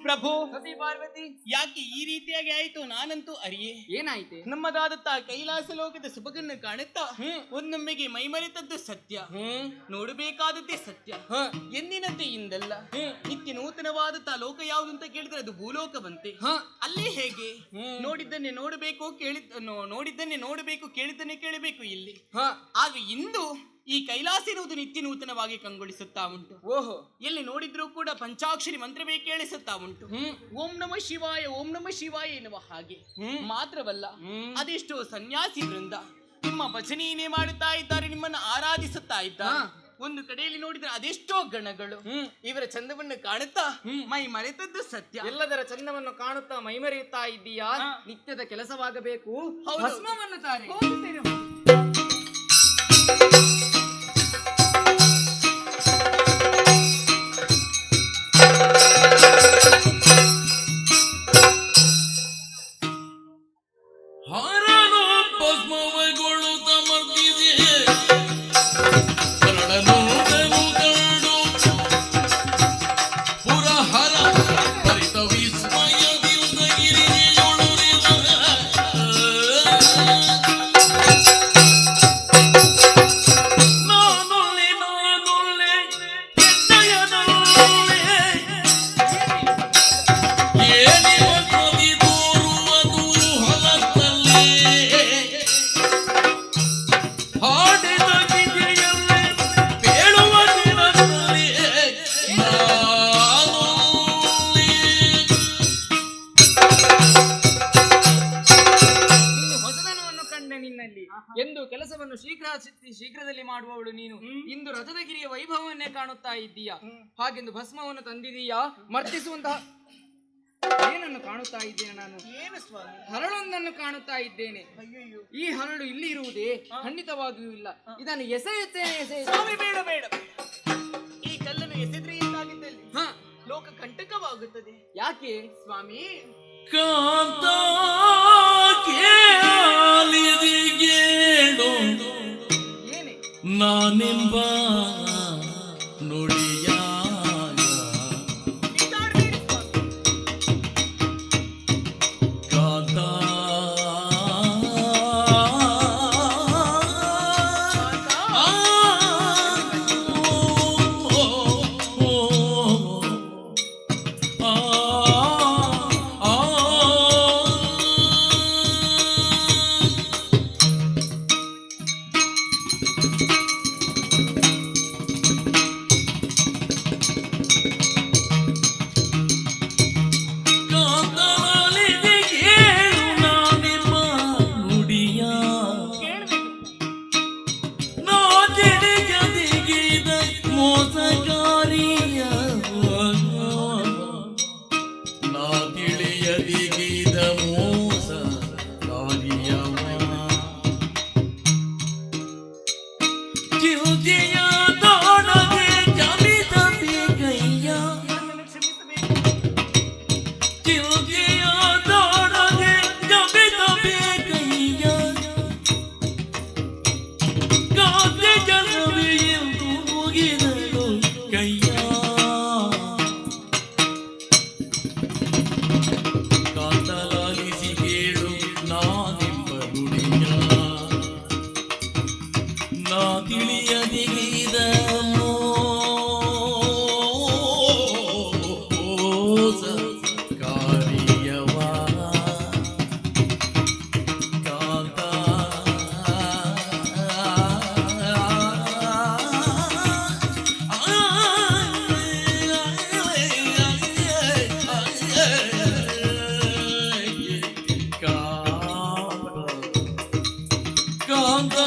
ಪ್ರಭು, ಸತಿ ಪಾರ್ವತಿ, ಯಾಕೆ ಈ ರೀತಿಯಾಗಿ ಆಯ್ತು ನಾನಂತೂ ಅರಿಯೇ. ಏನಾಯ್ತೆ? ನಮ್ಮದಾದಂತ ಕೈಲಾಸ ಲೋಕದ ಸುಭಗನ್ನು ಕಾಣುತ್ತಾ ಒಂದೊಮ್ಮೆಗೆ ಮೈಮರೆತದ್ದು ಸತ್ಯ, ನೋಡಬೇಕಾದದ್ದೇ ಸತ್ಯ. ಎಂದಿನಂತೆ ಇಂದಲ್ಲ, ನಿತ್ಯ ನೂತನವಾದಂತ ಲೋಕ ಯಾವುದು ಅಂತ ಕೇಳಿದ್ರೆ ಅದು ಭೂಲೋಕ ಬಂತೆ. ಅಲ್ಲೇ ಹೇಗೆ ನೋಡಿದ್ದನ್ನೇ ನೋಡಬೇಕು, ನೋಡಿದ್ದನ್ನೇ ನೋಡಬೇಕು, ಕೇಳಿದ್ದನ್ನೇ ಕೇಳಬೇಕು ಇಲ್ಲಿ. ಆಗ ಇಂದು ಈ ಕೈಲಾಸ ಇರುವುದು ನಿತ್ಯ ನೂತನವಾಗಿ ಕಂಗೊಳಿಸುತ್ತಾ ಉಂಟು. ಓಹೋ, ಎಲ್ಲಿ ನೋಡಿದ್ರೂ ಕೂಡ ಪಂಚಾಕ್ಷರಿ ಮಂತ್ರವೇ ಕೇಳಿಸುತ್ತಾ ಉಂಟು. ಓಂ ನಮ ಶಿವಾಯ, ಓಂ ನಮ ಶಿವಾಯ ಎನ್ನುವ ಹಾಗೆ ಮಾತ್ರವಲ್ಲ, ಅದೆಷ್ಟೋ ಸನ್ಯಾಸಿ ವೃಂದ ನಿಮ್ಮ ಭಜನೆಯನ್ನೇ ಮಾಡುತ್ತಾ ಇದ್ದಾರೆ, ನಿಮ್ಮನ್ನು ಆರಾಧಿಸುತ್ತಾ ಇದ್ದಾರೆ. ಒಂದು ಕಡೆಯಲ್ಲಿ ನೋಡಿದ್ರೆ ಅದೆಷ್ಟೋ ಗಣಗಳು ಇವರ ಚಂದವನ್ನು ಕಾಣುತ್ತಾ ಮೈ ಮರೆತದ್ದು ಸತ್ಯ. ಎಲ್ಲದರ ಚಂದವನ್ನು ಕಾಣುತ್ತಾ ಮೈಮರೆಯುತ್ತಾ ಇದ್ದೀಯಾ? ನಿತ್ಯದ ಕೆಲಸವಾಗಬೇಕು, ಭಸ್ಮವನ್ನು ತಾರೆ. ಹರನು ಭಸ್ಮವಗೊಳ್ಳುತ್ತ ಮರ್ದಿದೆ, ಕರಳನು ಕಂಡು ಪುರಹರ ಪರಿತ ವಿಸ್ಮಯದಿಂದ ಗಿರಿಯೊಳುರಿದ ನಾನುಳ್ಳೆ ಕೆಟ್ಟಯನುಳ್ಳೆ ಏನಿ ಮಕ್ಕಳಿ ತೋರುವುದು ಹೊಲದಲ್ಲಿ ಹಾಡಿದ ಗಿರಿಯಲ್ಲಿ ಬೇಳುವ ದಿನದಲ್ಲಿ ಇನ್ನು ಹೊಸದನವನ್ನು ಕಂಡೆ ನಿನ್ನಲ್ಲಿ ಎಂದು ಕೆಲಸವನ್ನು ಶೀಘ್ರದಲ್ಲಿ ಮಾಡುವವಳು ನೀನು. ಇಂದು ರಥದಗಿರಿಯ ವೈಭವವನ್ನೇ ಕಾಣುತ್ತಾ ಇದ್ದೀಯಾ? ಹಾಗೆಂದು ಭಸ್ಮವನ್ನು ತಂದಿದೀಯಾ? ಮರ್ತಿಸುವಂತಹ ಏನನ್ನು ಕಾಣುತ್ತಾ ಇದ್ದೇನೆ ನಾನು? ಏನು ಸ್ವಾಮಿ? ಹರಳೊಂದನ್ನು ಕಾಣುತ್ತಾ ಇದ್ದೇನೆ. ಈ ಹರಳು ಇಲ್ಲಿ ಇರುವುದೇ ಖಂಡಿತವಾಗಿಯೂ ಇಲ್ಲ. ಇದನ್ನು ಎಸೆಯುತ್ತೇನೆ. ಸ್ವಾಮಿ ಬೇಡ ಬೇಡ, ಈ ಕಲ್ಲನ್ನು ಎಸೆದ್ರೆ ಎಂದಾಗಿದ್ದಲ್ಲಿ ಲೋಕ ಕಂಟಕವಾಗುತ್ತದೆ. ಯಾಕೆ ಸ್ವಾಮಿ? ಕಾಂತ ಕೇಳಿದಿಗೇಳು ಏನೇ ನಾನೆಂಬ ನುಡಿಯಾಗ ನಾ ತಿಳಿಯದಿಗಿದ ಮೋಸ ಕಾರ್ಯವ ಚಿಂತೆಯ ತೋಡಗೆ ಜಮಿಸಬೇಕಯ್ಯ ಚಿಂತೆಯ ತೋಡಗೆ ಜಮಿಸಬೇಕಯ್ಯ ಗಾದೆ ಜನವೇ ಎಂದು ಮುಗಿದಳು ಕಯ್ಯ ಕಾತಲಾಲಿಸಿ ಕೇಳು ನಾನೆಂಬ ನುಡಿಯ ನಾ ತಿಳಿಯದಿಗಿದ ಮೋಸ ಕಾರ್ಯವ ಕಾಂತ ಕಾಂತ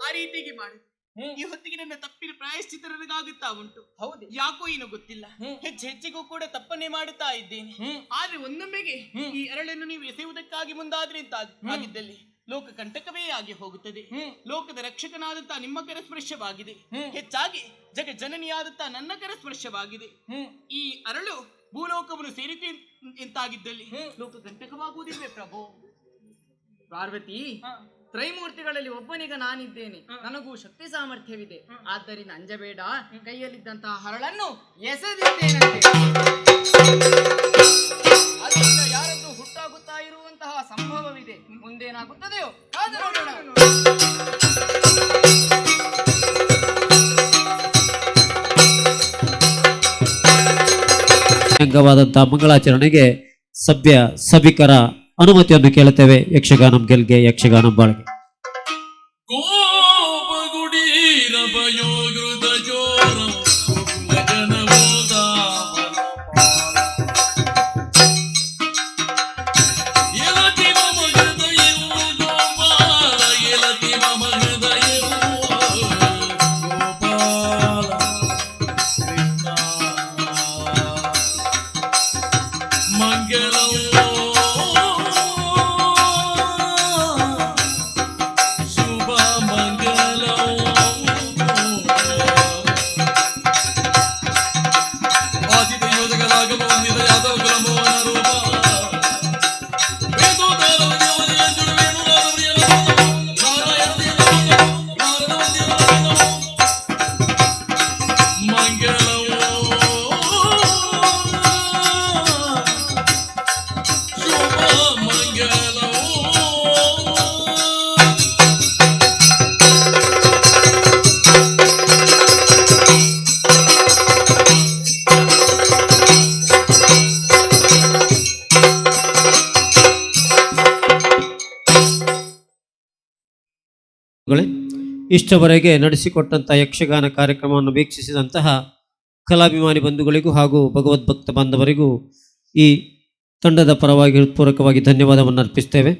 ಆ ರೀತಿಗೆ ಮಾಡು. ಈ ಹೊತ್ತಿಗೆ ನನ್ನ ತಪ್ಪಿನ ಪ್ರಾಯಶ್ಚಿತ್ತ ನನಗಾಗುತ್ತಾ ಉಂಟು. ಹೌದು. ಯಾಕೋ ಏನೋ ಗೊತ್ತಿಲ್ಲ, ಹೆಚ್ಚೆಚ್ಚಿಗೂ ಕೂಡ ತಪ್ಪನ್ನೇ ಮಾಡುತ್ತಾ ಇದ್ದೇನೆ. ಆದ್ರೆ ಒಂದೊಮ್ಮೆಗೆ ಈ ಅರಳನ್ನು ನೀವು ಎಸೆಯುವುದಕ್ಕಾಗಿ ಮುಂದಾದ್ರೆ ಅಂತ ಆಗಿದ್ದಲ್ಲಿ ಲೋಕ ಕಂಟಕವೇ ಆಗಿ ಹೋಗುತ್ತದೆ. ಲೋಕದ ರಕ್ಷಕನಾದಂತ ನಿಮ್ಮ ಕರ ಸ್ಪರ್ಶವಾಗಿದೆ, ಹೆಚ್ಚಾಗಿ ಜಗ ಜನನಿಯಾದಂತ ನನ್ನ ಕರ ಸ್ಪರ್ಶವಾಗಿದೆ. ಈ ಅರಳು ಭೂಲೋಕವನ್ನು ಸೇರಿತು ಎಂತಾಗಿದ್ದಲ್ಲಿ ಲೋಕ ಕಂಟಕವಾಗುವುದಿಲ್ವೇ ಪ್ರಭು? ಪಾರ್ವತಿ, ತ್ರೈಮೂರ್ತಿಗಳಲ್ಲಿ ಒಬ್ಬನಿಗ ನಾನಿದ್ದೇನೆ, ನನಗೂ ಶಕ್ತಿ ಸಾಮರ್ಥ್ಯವಿದೆ. ಆದ್ದರಿಂದ ಅಂಜಬೇಡ, ಕೈಯಲ್ಲಿದ್ದಂತಹ ಹರಳನ್ನು ಎಸೆದಿದ್ದೇನಂತೆ. ಅದರಿಂದ ಯಾರದ್ದು ಹುಟ್ಟಾಗುತ್ತಾ ಇರುವಂತಹ ಸಂಭವವಿದೆ. ಮುಂದೇನಾಗುತ್ತದೆಯೋ ಕಾದು ನೋಡೋಣ. ಅಂಗವಾದಂತಹ ಮಂಗಳಾಚರಣೆಗೆ ಸಭ್ಯ ಸಭಿಕರ ಅನುಮತಿಯನ್ನು ಕೇಳುತ್ತೇವೆ. ಯಕ್ಷಗಾನಂ ಗೆಲ್ಗೆ, ಯಕ್ಷಗಾನಂ ಬಾಳ್ಗೆ. ಕೋಪಗುಡೀರ ಭಯೋಗೃತ ಜೋರ ಜನಬೋಧ ಎಲತಿ ಮಮ ಹೃದಯವು ಗೋಪಾಲ ಎಲತಿ ಮಮ ಹೃದಯವು ಗೋಪಾಲ ಕೃಷ್ಣ ಮಂಗಳವೋ ಶುಭ ಮಂಗಲವೋ ಆದಿತ ಯೋಧಕರಾಗಮ ವಂದಿತ ಯಾದವ ಕುಲ ಮೋಹನ ರೂಪ ವೇದೋದಾರ ದೇವತೆಯ ಜುಡುವೇನು ನಾರದಿಯ ನಾರಾಯಣ ದೇವ ನಾರದ ವಂದಿತ ಮಂಗಳವೋ ಶುಭ ಮಂಗಲವೋ ಇಷ್ಟವರೆಗೆ ನಡೆಸಿಕೊಟ್ಟಂತಹ ಯಕ್ಷಗಾನ ಕಾರ್ಯಕ್ರಮವನ್ನು ವೀಕ್ಷಿಸಿದಂತಹ ಕಲಾಭಿಮಾನಿ ಬಂಧುಗಳಿಗೂ ಹಾಗೂ ಭಗವದ್ಭಕ್ತ ಬಾಂಧವರಿಗೂ ಈ ತಂಡದ ಪರವಾಗಿ ಹೃತ್ಪೂರ್ವಕವಾಗಿ ಧನ್ಯವಾದವನ್ನು ಅರ್ಪಿಸ್ತೇವೆ.